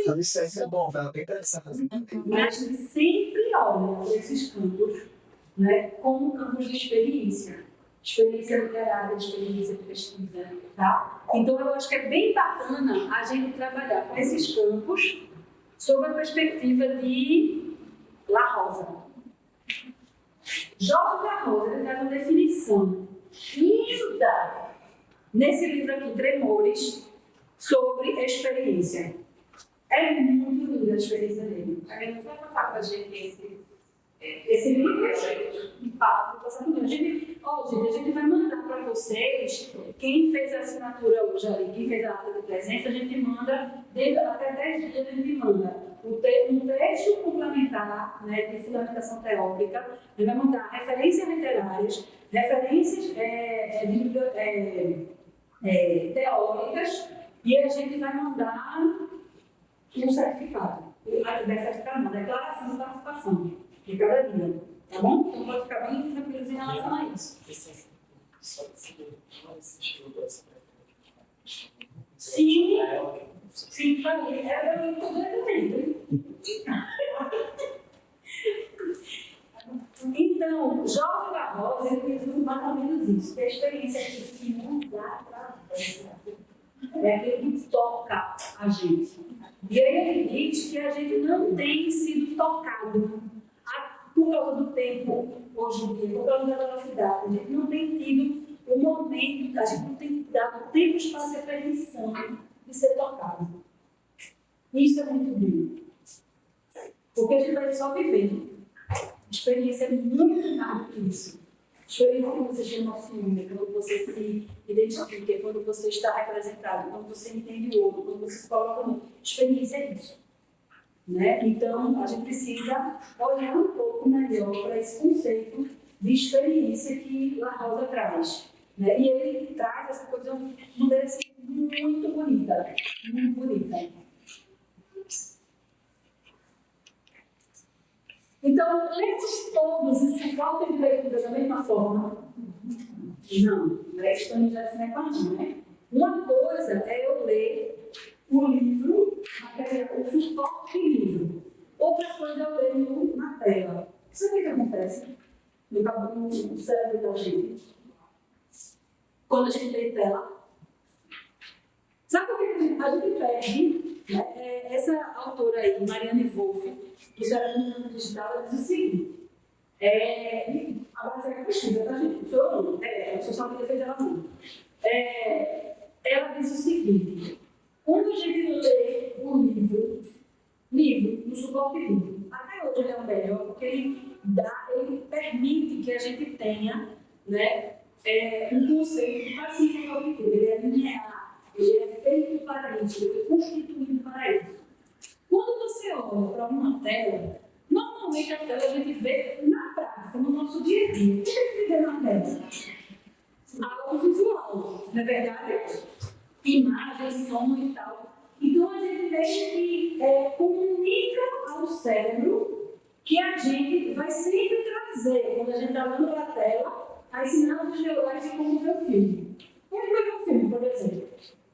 A licença é bom, ela tem essa razão. Mas a gente sempre olha para esses campos, né, como campos de experiência. Experiência literária, experiência de pesquisa, tá? Então eu acho que é bem bacana a gente trabalhar com esses campos sob a perspectiva de La Rosa. Jorge La Rosa, ele dá uma definição linda nesse livro aqui, Tremores, sobre a experiência. É muito linda a experiência dele. A gente não vai passar para a gente esse livro, a gente vai mandar para vocês, quem fez a assinatura hoje ali, quem fez a ata de presença, a gente manda, até 10 dias a gente manda um texto complementar, né, de fundamentação teórica, a gente vai mandar referências literárias, referências teóricas, e a gente vai mandar um certificado. Certificado não, declaração de participação de cada dia, tá bom? Então pode ficar bem tranquilo em relação a isso. Sim, sim, para mim é completamente. Então, Jorge La Rosa, ele diz mais ou menos isso, que a experiência que não dá para é aquele que toca a gente. E aí ele diz que a gente não tem sido tocado por causa do tempo hoje em dia, por causa da velocidade. A gente não tem tido o momento, a gente não tem dado tempo, espaço e permissão de ser tocado. Isso é muito bom. Porque a gente vai só vivendo. A experiência é muito mais do que isso. Experiência quando você chega no filme, quando você se identifica, quando você está representado, quando você entende o outro, quando você se coloca no. Experiência é isso. Né? Então, a gente precisa olhar um pouco melhor para esse conceito de experiência que La Rosa traz. Né? E ele traz essa coisa de uma maneira assim, muito bonita. Muito bonita. Então, lemos todos esse cálculo de leitura da mesma forma? Não, não é isso que já se repartiu, né? Uma coisa é eu ler o livro, o suporte do livro. Outra coisa é eu ler na tela. Sabe o que acontece no cérebro da gente? Quando a gente lê tela? Sabe o que a gente perde? Né? Essa autora aí, Marianne Wolff, do Cérebro Digital, ela diz o seguinte: a base é a pesquisa, tá, gente? Eu sou só uma defesa dela não. Ela diz o seguinte: quando a gente lê o livro, no suporte livro, até hoje ele é o melhor, porque ele permite que a gente tenha, né, um conceito pacífico auditivo. Ele é linear, ele é feito para isso, ele foi constituído para isso. Quando você olha para uma tela, normalmente a tela a gente vê na prática, no nosso dia a dia. O que a gente vê na tela? Algo visual, não é verdade? Imagem, som e tal. Então a gente vê que comunica ao cérebro que a gente vai sempre trazer, quando a gente está olhando para a tela, as sinapses neurais de como ver o filme. Como ver um filme, por exemplo.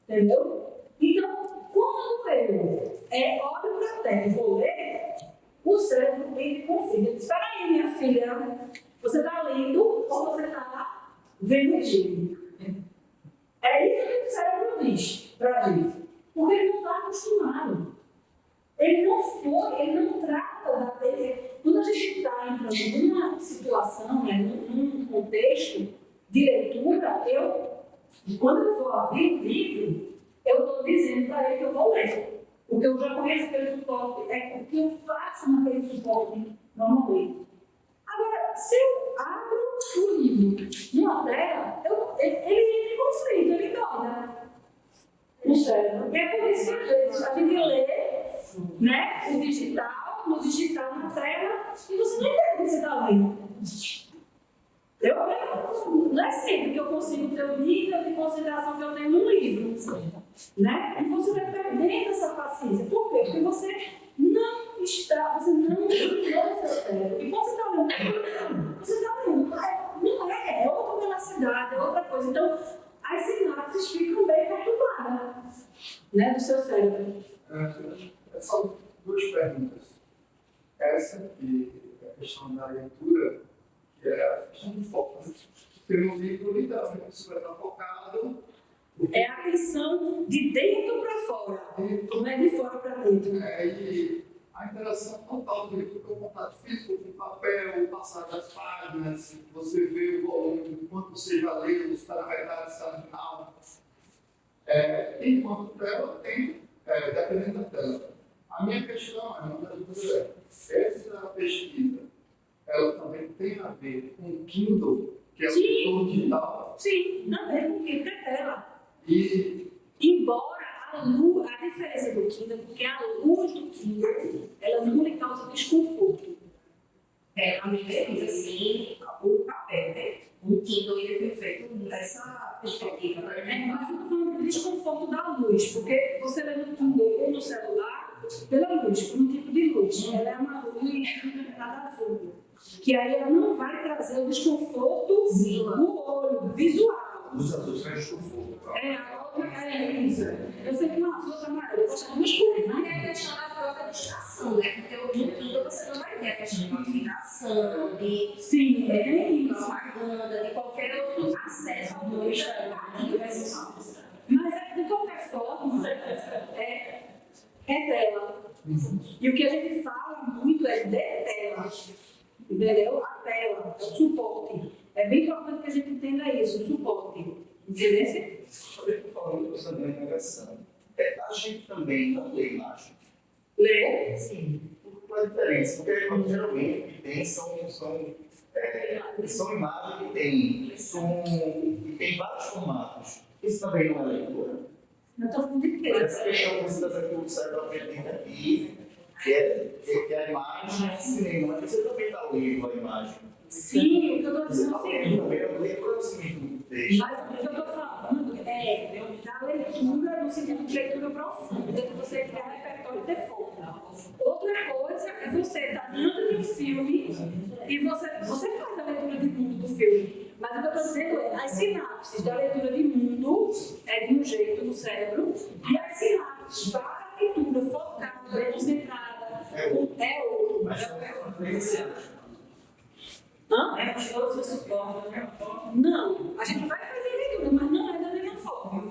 Entendeu? Então, quando eu olho para a tela e vou ler, o cérebro ele confia. Espera aí, minha filha, você está lendo ou você está vendo o filme? É isso que o cérebro diz para a gente. Porque ele não está acostumado. Ele não trata da tela. Quando a gente está entrando numa situação, né, num contexto de leitura, quando eu vou abrir o livro, eu estou dizendo para ele que eu vou ler. Porque eu já conheço aquele suporte, o que eu faço naquele suporte normalmente. Agora, se eu abro o livro numa tela, ele entra em conflito, ele dói no cérebro. E é por isso que a gente lê, né, no digital, na tela, e você não entende o que você está lendo. Não é sempre que eu consigo ter o nível de consideração que eu tenho no livro. Né? E você vai perdendo essa paciência. Por quê? Porque você não velocidade, é outra coisa. Então, as sinapses ficam bem perturbadas, né, do seu cérebro. São duas perguntas. Essa, que é a questão da leitura, que é a questão do foco. Porque no livro, literalmente, você vai estar focado. É a atenção de dentro para fora, não é de fora para dentro. E a interação total do livro com o contato físico, com o papel, o passar das páginas, você vê o volume, quanto você já leu, está na metade, está no final. Enquanto tela, tem, dependendo da tela. A minha questão é, uma dúvida essa pesquisa, ela também tem a ver com o Kindle, que é o leitor digital. Sim, não é porque é tela. E Embora a diferença do Kindle, porque a luz do Kindle, ela não lhe causa desconforto. A minha pesquisa, assim, o papel, né? O Kindle, ele foi feito nessa perspectiva. Mas eu estou falando do desconforto da luz, porque você lê no Kindle ou no celular, pela luz, por um tipo de luz. Ela é uma luz nada azul, que aí ela não vai trazer o desconforto no olho, visual. os azuis têm desconforto. A outra é isso. Eu sei que uma outra amarela, eu gosto de coisas, Não né? é a questão da própria distração, né? Porque no Kindle você não vai ter a questão de notificação, de Sim, é isso. propaganda, de qualquer outro acesso ao mundo externo. Mas, de qualquer forma, é tela. E o que a gente fala muito é de tela. Entendeu? A tela, é o suporte. É bem importante que a gente entenda isso, o suporte. Entendeu? Eu estou falando sobre a negação. A gente também não lê imagem. Lê? Sim. Qual a diferença? Porque geralmente o que tem são imagens que tem som, que tem vários formatos. Isso também não é leitura. Não estou falando de Mas tela. essa questão que você está dizendo que o cérebro aprende aqui, que é a imagem é cinema, mas você também está lendo a imagem. Sim, o que eu estou Você dizendo é está o lendo seguinte. também, eu leio conhecimento do texto. Mas o que eu estou falando é da leitura no sentido de leitura profunda, de você criar repertório de fora. Outra coisa é você estar diante de um filme e você faz a leitura de mundo do filme. Mas o que eu estou dizendo é as sinapses da leitura de mundo é de um jeito no cérebro e as sinapses para a leitura focada, concentrada, é outro. Mas são diferenciados. Hã? É os outros suportam, né? Não, a gente vai fazer leitura, mas não é da mesma forma.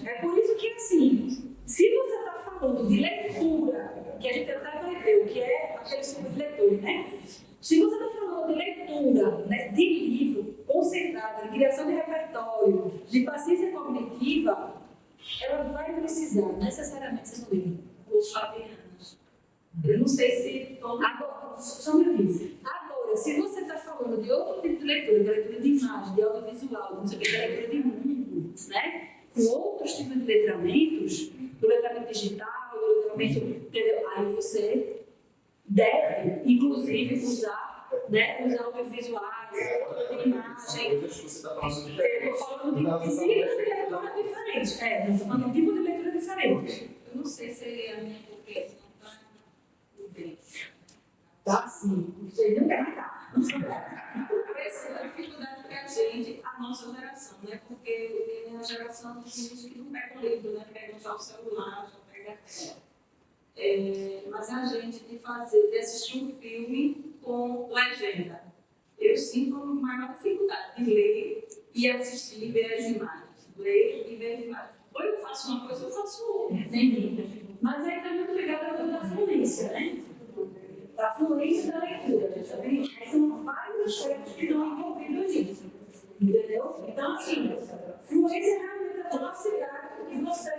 É por isso que, assim, se você está falando de leitura, que a gente até vai ver o que é aquele tipo de leitura, né? Se você está falando de leitura, né, de livro, concentrada, de criação de repertório, de paciência cognitiva, ela vai precisar necessariamente ser no livro. Curso apenas. Eu não sei se agora, só um minutinho. Agora, se você está falando de outro tipo de leitura de imagem, de audiovisual, não sei o que, de leitura de mundo, né? Com outros tipos de letramentos, do letramento digital, do letramento, entendeu? Aí você deve, inclusive, usar, né, os audiovisuais, leitura de imagem. Coisas que você está falando de Eu estou falando de tipos de leitura diferentes. Eu estou falando de tipo de leitura diferente. Eu não sei se a minha compreensão está bem. Tá, sim. Isso aí não quer matar. Essa é a dificuldade que a gente, a nossa geração, né? Porque eu tenho a geração dos meninos que não pegam livro, né? Pegam já o celular, já pegam a tela. Mas a gente de assistir um filme com legenda. Eu sinto uma maior dificuldade de ler e assistir e ver as imagens. Ler e ver as imagens. Ou eu faço uma coisa ou eu faço outra. Entendi. Mas aí está muito ligado à coisa da fluência, né? Da fluência da leitura. Também são vários aspectos que estão envolvidos nisso. Entendeu? Então, assim, fluência é realmente a velocidade que você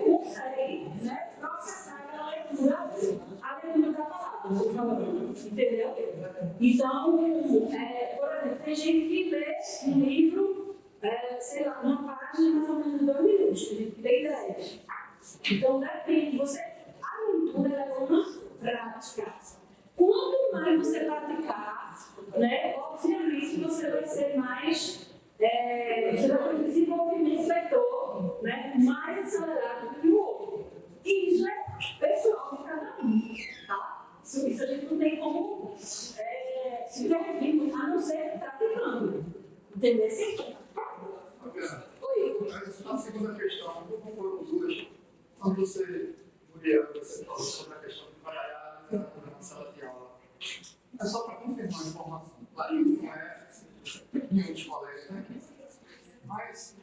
consegue, né, processar a leitura da palavra. Estou falando. Entendeu? Então, por exemplo, tem gente que lê um livro, sei lá, uma página mais ou menos de 2 minutos, tem gente que lê 10. Então, depende. A leitura é uma prática. Quanto mais você praticar, né, obviamente você vai ser mais, você vai ter um desenvolvimento leitor, né, mais acelerado do que o outro. E isso é pessoal de cada um, tá? Isso a gente não tem como se intervir, a não ser praticando. Entendeu? Sim. Oi. A segunda questão, como foram duas, quando você, Juliana, você falou sobre a questão de trabalhar na sala de aula. É só para confirmar a informação. Claro que não é em outros colégios, né? Mas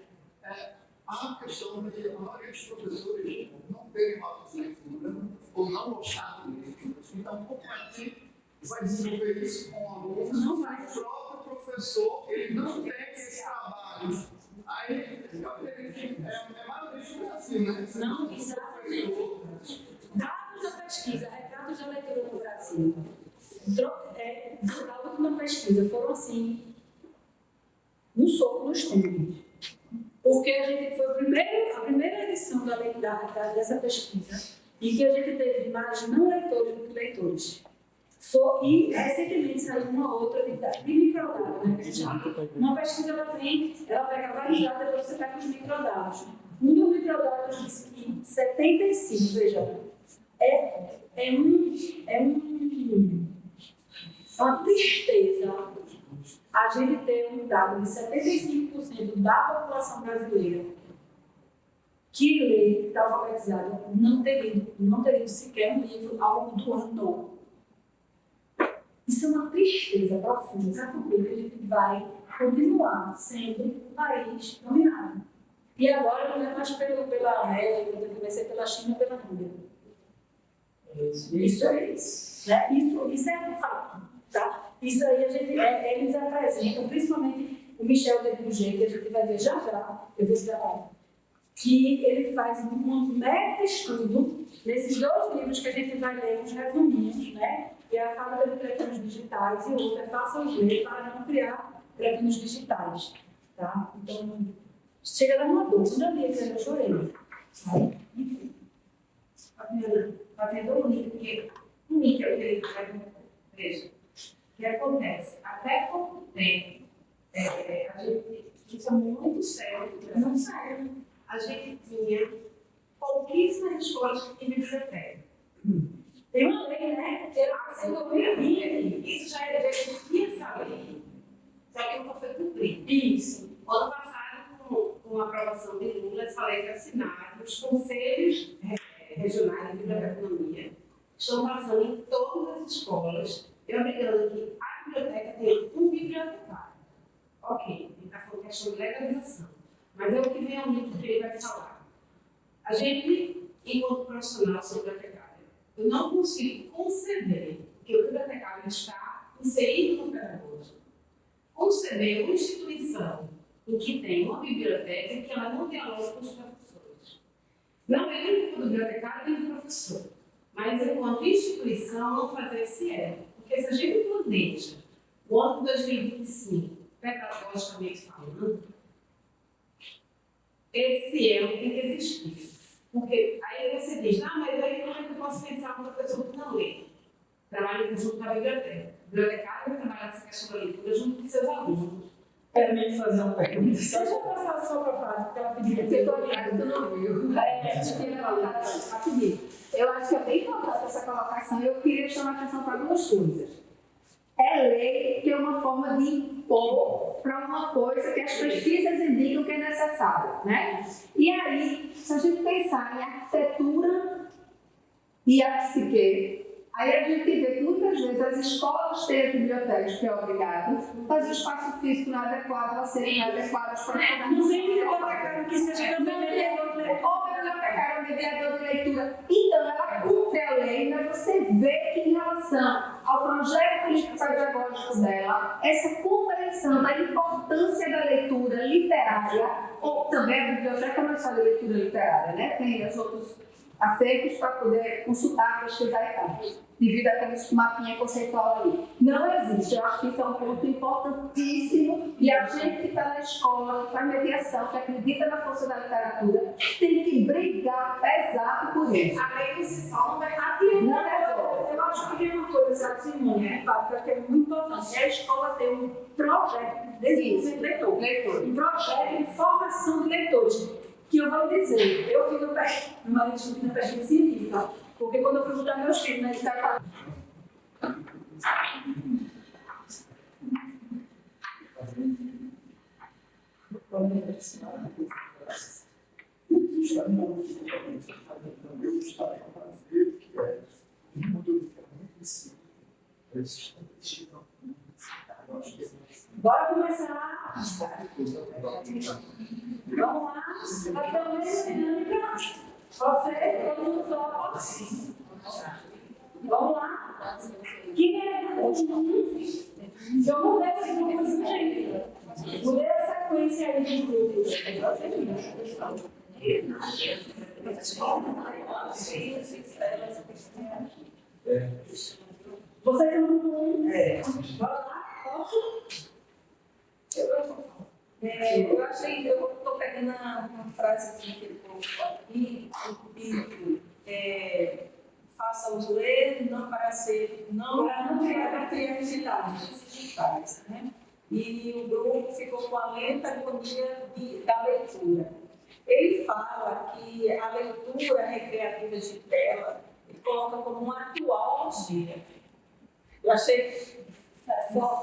há a questão de a maioria dos professores não terem hábito de leitura ou não gostar de livros. Então, como é que vai desenvolver isso com o aluno? Não vai. O próprio professor, ele não tem esse trabalho. Aí, é maravilhoso assim, né? Não, exatamente. Dados da pesquisa, retratos da leitura no Brasil. Da última pesquisa, foram assim, um soco no estômago. Porque a gente foi a primeira edição dessa pesquisa em que a gente teve mais não leitores do que leitores. E recentemente saiu uma outra de microdados, né? Uma pesquisa ela pega vários dados, depois você pega os microdados. Um dos microdados disse que 75, veja, é uma tristeza a gente ter um dado de 75% da população brasileira que lê, que está alfabetizada, não ter sequer um livro ao longo do ano. Isso é uma tristeza profunda, sabe por quê? Porque a gente vai continuar sendo um país dominado. E agora não é mais pela América, vai ser pela China, pela Rússia. Isso é isso. Né? Isso é um fato. Tá? Isso aí eles apresentam, principalmente o Michel de Bourget, que a gente vai ver já, eu vou dar, que ele faz um meta-estudo nesses dois livros que a gente vai ler, os resuminhos, né? Que é a Fábrica de Cretinos Digitais e o outro é Faça-os Ler para não criar cretinos digitais. Tá? Então, chega a dar uma dor. Quando eu li aquilo, eu chorei. Enfim. Fazendo um link, porque um link eu queria veja. O que acontece? Até pouco tempo, a gente, isso é muito sério, não sério. A gente tinha pouquíssimas escolas que tinham biblioteca. Tem uma lei, né? Em 2020, isso já existia essa lei, só que nunca foi cumprida. Isso. Ano passado, com a aprovação de Lula, essa lei foi assinada, os conselhos regionais de biblioteconomia estão passando em todas as escolas, obrigando que a biblioteca tenha um bibliotecário. Ok, ele está falando questão de legalização, mas é o que vem ao livro que ele vai falar. A gente, enquanto profissional, sou bibliotecária, eu não consigo conceber que o bibliotecário está inserido no pedagógico. Conceber uma instituição em que tem uma biblioteca e que ela não dialoga com os professores. Não é nem do bibliotecário nem do professor, mas enquanto instituição não fazer esse elo. Porque se a gente planeja o ano de 2025, pedagogicamente falando, esse elo tem que existir. Porque aí você diz, mas aí como é que eu posso pensar com uma pessoa que não lê? Trabalha junto com a biblioteca. O bibliotecário vai trabalhar essa questão da leitura junto com seus alunos. Permite fazer uma pergunta? Deixa eu passar só para a parte, porque ela pediu. Eu estou olhando, tu não viu. Eu acho que é bem importante essa colocação. Eu queria chamar a atenção para duas coisas. É lei que é uma forma de impor para uma coisa que as pesquisas indicam que é necessário, né? E aí, se a gente pensar em arquitetura e a psique, aí a gente vê que muitas vezes as escolas têm as bibliotecas, que é obrigado, mas o espaço físico não é adequado a serem inadequados para cada Não tem bibliotecário que seja mediador de leitura. Ou bibliotecário é mediador de leitura. Então, ela cumpre a lei, mas você vê que em relação ao projeto político-pedagógico dela, essa compreensão da importância da leitura literária, ou também a biblioteca não é só de leitura literária, né? Tem os outros aceitos para poder consultar, pesquisar e tal, devido àquele mapinha conceitual ali. Não existe. Eu acho que isso é um ponto importantíssimo e a gente que está na escola, que faz mediação, que acredita na força da literatura, tem que brigar pesado por isso. A lei por si só não vai estar Eu acho que tem uma coisa, sabe, Simone, que é muito importante. É a escola ter um projeto de desenvolvimento de leitor. Um projeto de formação de leitores. Que eu vou dizer, eu fiz uma pesquisa científica, porque quando eu fui botar meus filhos na escola, Bora começar. Vamos lá. Vai ter uma dinâmica. Pode ser? Todo mundo topa. Vamos lá. Quem é o último? Eu mudei a sequência, gente. Mudei a sequência aí de grupos. Você tem um grupo 1? Bora lá. Posso? Eu achei, eu estou pegando uma frasezinha que ele colocou aqui, faça os ler, não para ser, não para criatividade, né? E o grupo ficou com a lenta agonia da leitura. Ele fala que a leitura recreativa de tela, ele coloca como um atual dia. Eu achei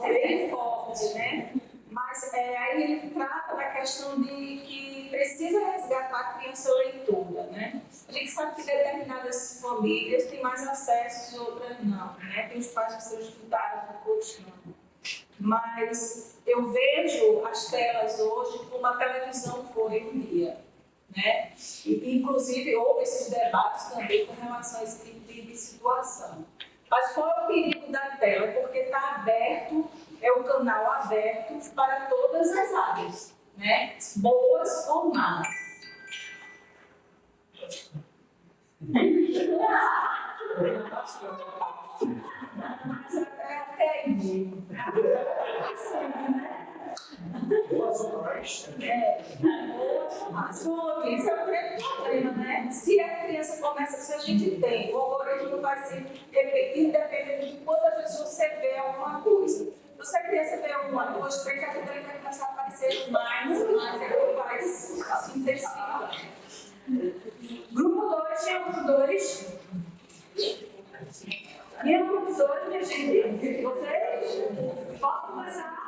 bem forte, né? Mas aí ele trata da questão de que precisa resgatar a criança leitora, né? A gente sabe que determinadas famílias têm mais acesso e outras não, né? Tem os pais que são estudados no cotidiano. Mas eu vejo as telas hoje como a televisão foi um dia, né? E, inclusive, houve esses debates também com relação a esse tipo de situação. Mas qual é o perigo da tela? É porque está aberto, é um canal aberto para todas as áreas, né? Boas ou más. Mas até aí. Esse é o grande problema, né? Se a criança começa, se a gente tem, o algoritmo vai se repetir dependendo de quantas pessoas você vê alguma coisa. Então, se a criança vê uma, duas, três, a coisa vai começar a aparecer mais, ela vai se intensificar. Grupo 2, tinha grupo 2. Minha grupo 2, minha gente, vocês? Posso começar?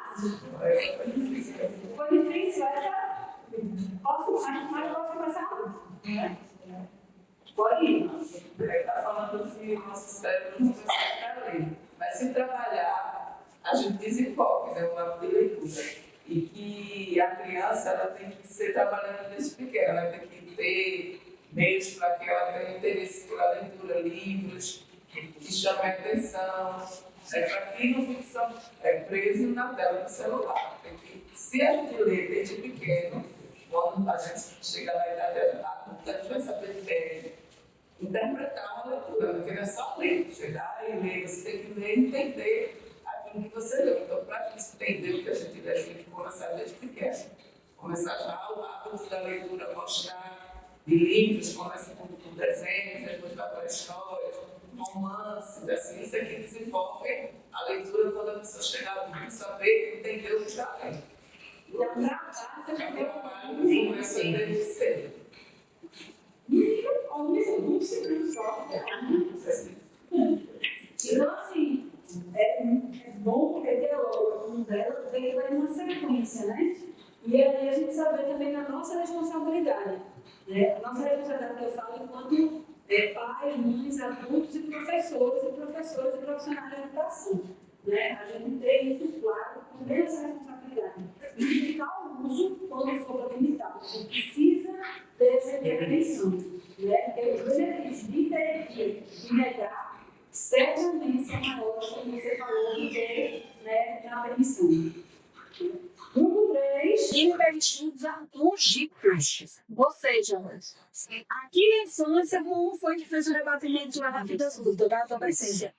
Foi difícil essa? Posso começar? Pode ir. Ele está falando que o nosso cérebro não precisa para ler, mas se trabalhar, a gente desenvolve, né, o hábito de leitura. E que a criança ela tem que ser trabalhada desde pequena, ela tem que ter meios para que ela tenha interesse pela leitura, livros que chamem a atenção, para que não fique preso na tela do celular. Se a gente lê desde pequeno, quando a gente chega na idade adulta, a gente vai saber interpretar uma leitura, porque não é só ler, chegar e ler, você tem que ler e entender aquilo que você leu. Então, para a gente entender o que a gente lê, a gente tem que começar desde pequeno. Começar já o hábito da leitura, gostar de livros, começa com desenhos, depois vai para histórias, romances, assim, isso aqui desenvolve a leitura quando a pessoa chegar a saber entender o que está lendo. E a trabalho também começa a entender cedo. Então, assim, é bom porque dialoga com dela, vem uma sequência, né? E aí a gente saber também a nossa responsabilidade. Né? A nossa responsabilidade que eu falo enquanto pais, mães, adultos e professores e profissionais de educação. Né? A gente tem isso claro, também essa responsabilidade. E limitar o uso quando for para limitar, porque precisa ter essa intervenção. Né? Os benefícios de intervir e negar certamente são maiores, como você falou, do que na permissão. Grupo 3, investidos longínquos. Ou seja, aqui na infância, como foi que fez o rebatimento lá na vida adulta, da adolescência?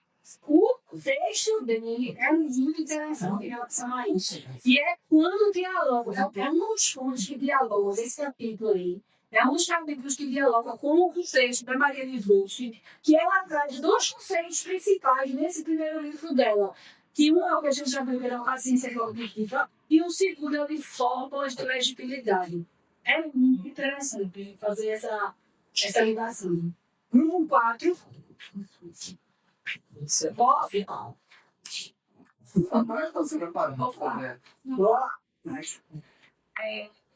O texto dele é muito interessante em relação a isso. E é quando dialoga, é um dos pontos que dialoga esse capítulo aí. É um dos capítulos que dialoga com o texto da Maria de Volce, que ela traz dois conceitos principais nesse primeiro livro dela. Que um é o que a gente já viu, que era a ciência cognitiva, e o segundo é o de fórmulas de legibilidade. É muito interessante fazer essa ligação. Grupo 4. Pode? Agora você vai parar.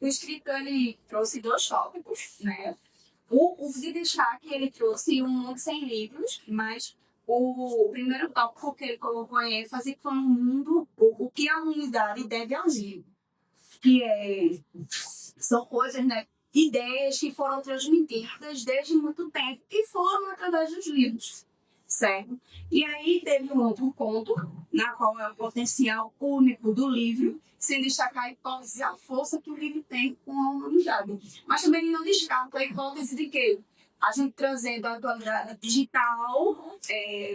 O escritor ele trouxe 2 tópicos, né? O de destaque ele trouxe um mundo sem livros, mas o primeiro tópico que ele colocou em ênfase foi um mundo, o que a humanidade deve ao livro, que são coisas, né? Ideias que foram transmitidas desde muito tempo e foram através dos livros, certo? E aí teve um outro ponto, na qual é o potencial único do livro, sem destacar a hipótese e a força que o livro tem com a humanidade. Mas também ele não descarta a hipótese de que a gente trazendo a atualidade digital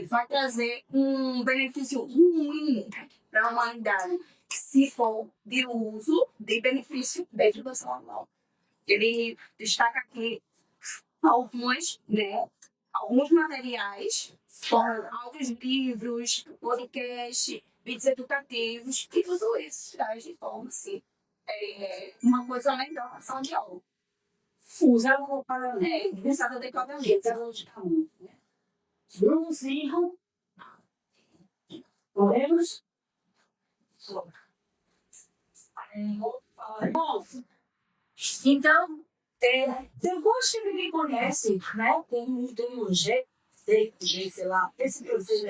vai trazer um benefício ruim para a humanidade, se for de uso de benefício dentro da sua mão. Ele destaca aqui alguns materiais, como alguns livros, podcast, vídeos educativos, e tudo isso traz de forma assim, uma coisa além da ação de aula. Usava para Pensada adequadamente. Brunozinho. Podemos? Bom, então, eu gosto que me conhece, né? Tem um jeito, sei lá, esse processo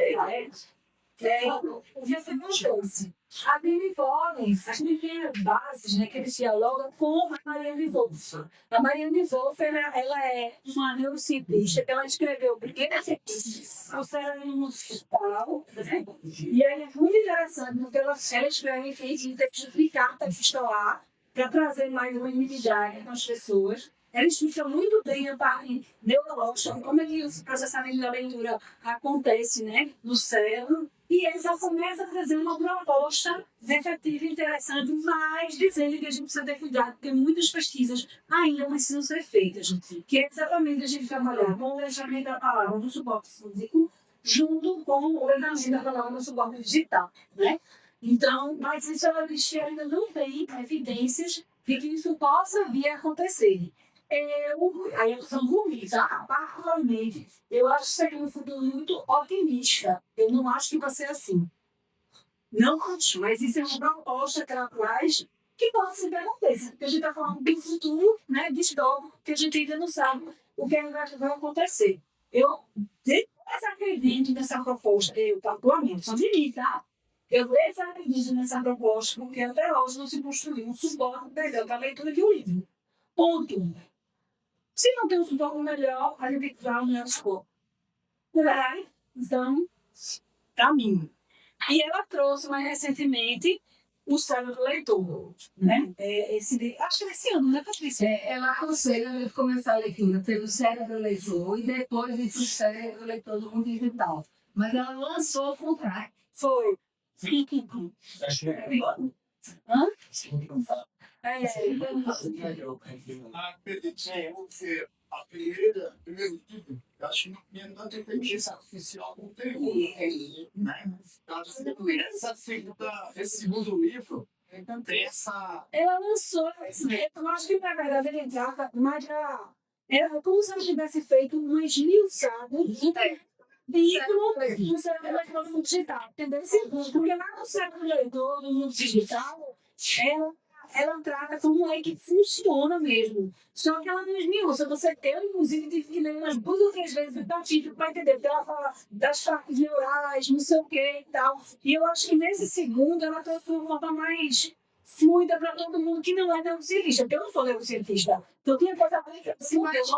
já foi doce. A Dani Bolen, as primeiras bases, né, que eles dialogam com a Marianne Wolff. A Marianne Wolff, ela é uma neurocientista que ela escreveu Pequena Cientista, o cérebro digital, né? E aí é muito interessante porque ela escreve em textos de carta epistolar para trazer mais uma intimidade com as pessoas. Ela explica muito bem a parte neurológica, como é que o processamento da leitura acontece, né, no cérebro. E ele já começa a trazer uma proposta efetiva e interessante, mas dizendo que a gente precisa ter cuidado, porque muitas pesquisas ainda precisam ser feitas, que é exatamente a gente trabalhar com o letramento da palavra no suporte físico, junto com o letramento da palavra no suporte digital, né? Então, mas isso ela diz que ainda não tem evidências de que isso possa vir a acontecer. Aí eu sou ruim, tá? Particularmente, eu acho que seria um futuro muito otimista. Eu não acho que vai ser assim. Não acho, mas isso é uma proposta que ela traz que pode ser que aconteça. Porque a gente está falando do futuro, né, distópico, que a gente ainda não sabe o que vai acontecer. Eu desacredito nessa proposta, eu particularmente, só de mim, tá? Eu desacredito nessa proposta porque até hoje não se construiu um suporte melhor para a leitura de um livro. Ponto. Se não tem um suporte melhor, a gente vai no nosso corpo. Verdade? Então, para mim. E ela trouxe mais recentemente o cérebro do leitor, né? Acho que nesse ano, né, Patrícia? Ela aconselha a começar a leitura pelo cérebro do leitor e depois o cérebro do leitor do mundo digital. Mas ela lançou o contrário. Foi. Hã? A primeira livro, eu acho que não tem inteligência artificial não tem né? Esse segundo livro, tem essa... Ela lançou esse método, eu acho que na verdade ele trata mais era como se ela tivesse feito um esmiuçado no cérebro eletrônico digital, entendeu? Porque lá no cérebro leitor, no mundo digital, ela trata como é que funciona mesmo. Só que ela não esmiuça. Você tem, inclusive, tive que ler umas 2 ou 3 vezes o capítulo para entender, porque ela fala das partes neurais, não sei o que e tal. E eu acho que nesse segundo ela trouxe uma forma mais fluida para todo mundo que não é neurocientista, porque eu não sou neurocientista. Então tinha coisa assim, mas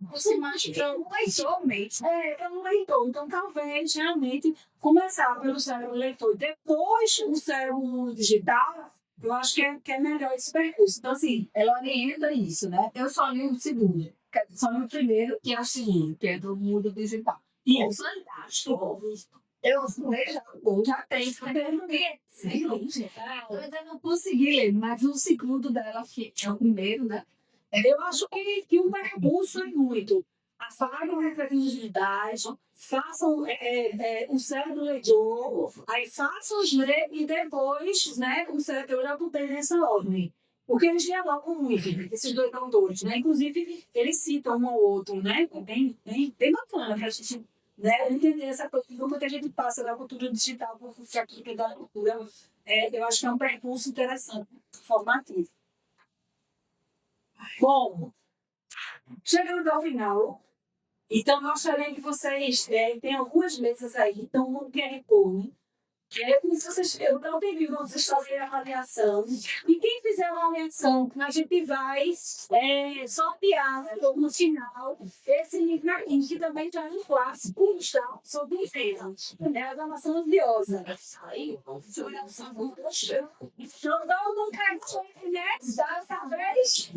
você mais para um leitor mesmo. Para um leitor. Então, talvez, realmente, começar pelo cérebro leitor e depois o cérebro digital, eu acho que é melhor esse percurso. Então, assim, Ela orienta isso, né? Eu só li o segundo, só li o primeiro, que é o segundo, que é do mundo digital. e É fantástico. Eu já tenho, eu ainda não consegui ler, mas o segundo dela, que é o primeiro, né? eu acho que o percurso é muito. Afaguem as criatividade, façam o cérebro leitor, aí façam os ler e depois, né, o cérebro já botei nessa ordem. Porque eles dialogam muito, esses 2 autores, né? Inclusive, eles citam um ao outro, né? É bem bacana para a gente, né, entender essa coisa, como que a gente passa da cultura digital para a cultura eu acho que é um percurso interessante, formativo. Bom, chegando ao final, então gostaria que vocês tem algumas mesas aí, então no QR Code, como vocês, eu não entendi como vocês fazem a avaliação. E quem fizer a avaliação, a gente vai sortear no final esse livro aqui, que também já é um clássico, está sobre o tema. É a Damação Odiosa. Aí, deixa eu olhar por favor. Então, dá um cartão, né? Dá essa vez.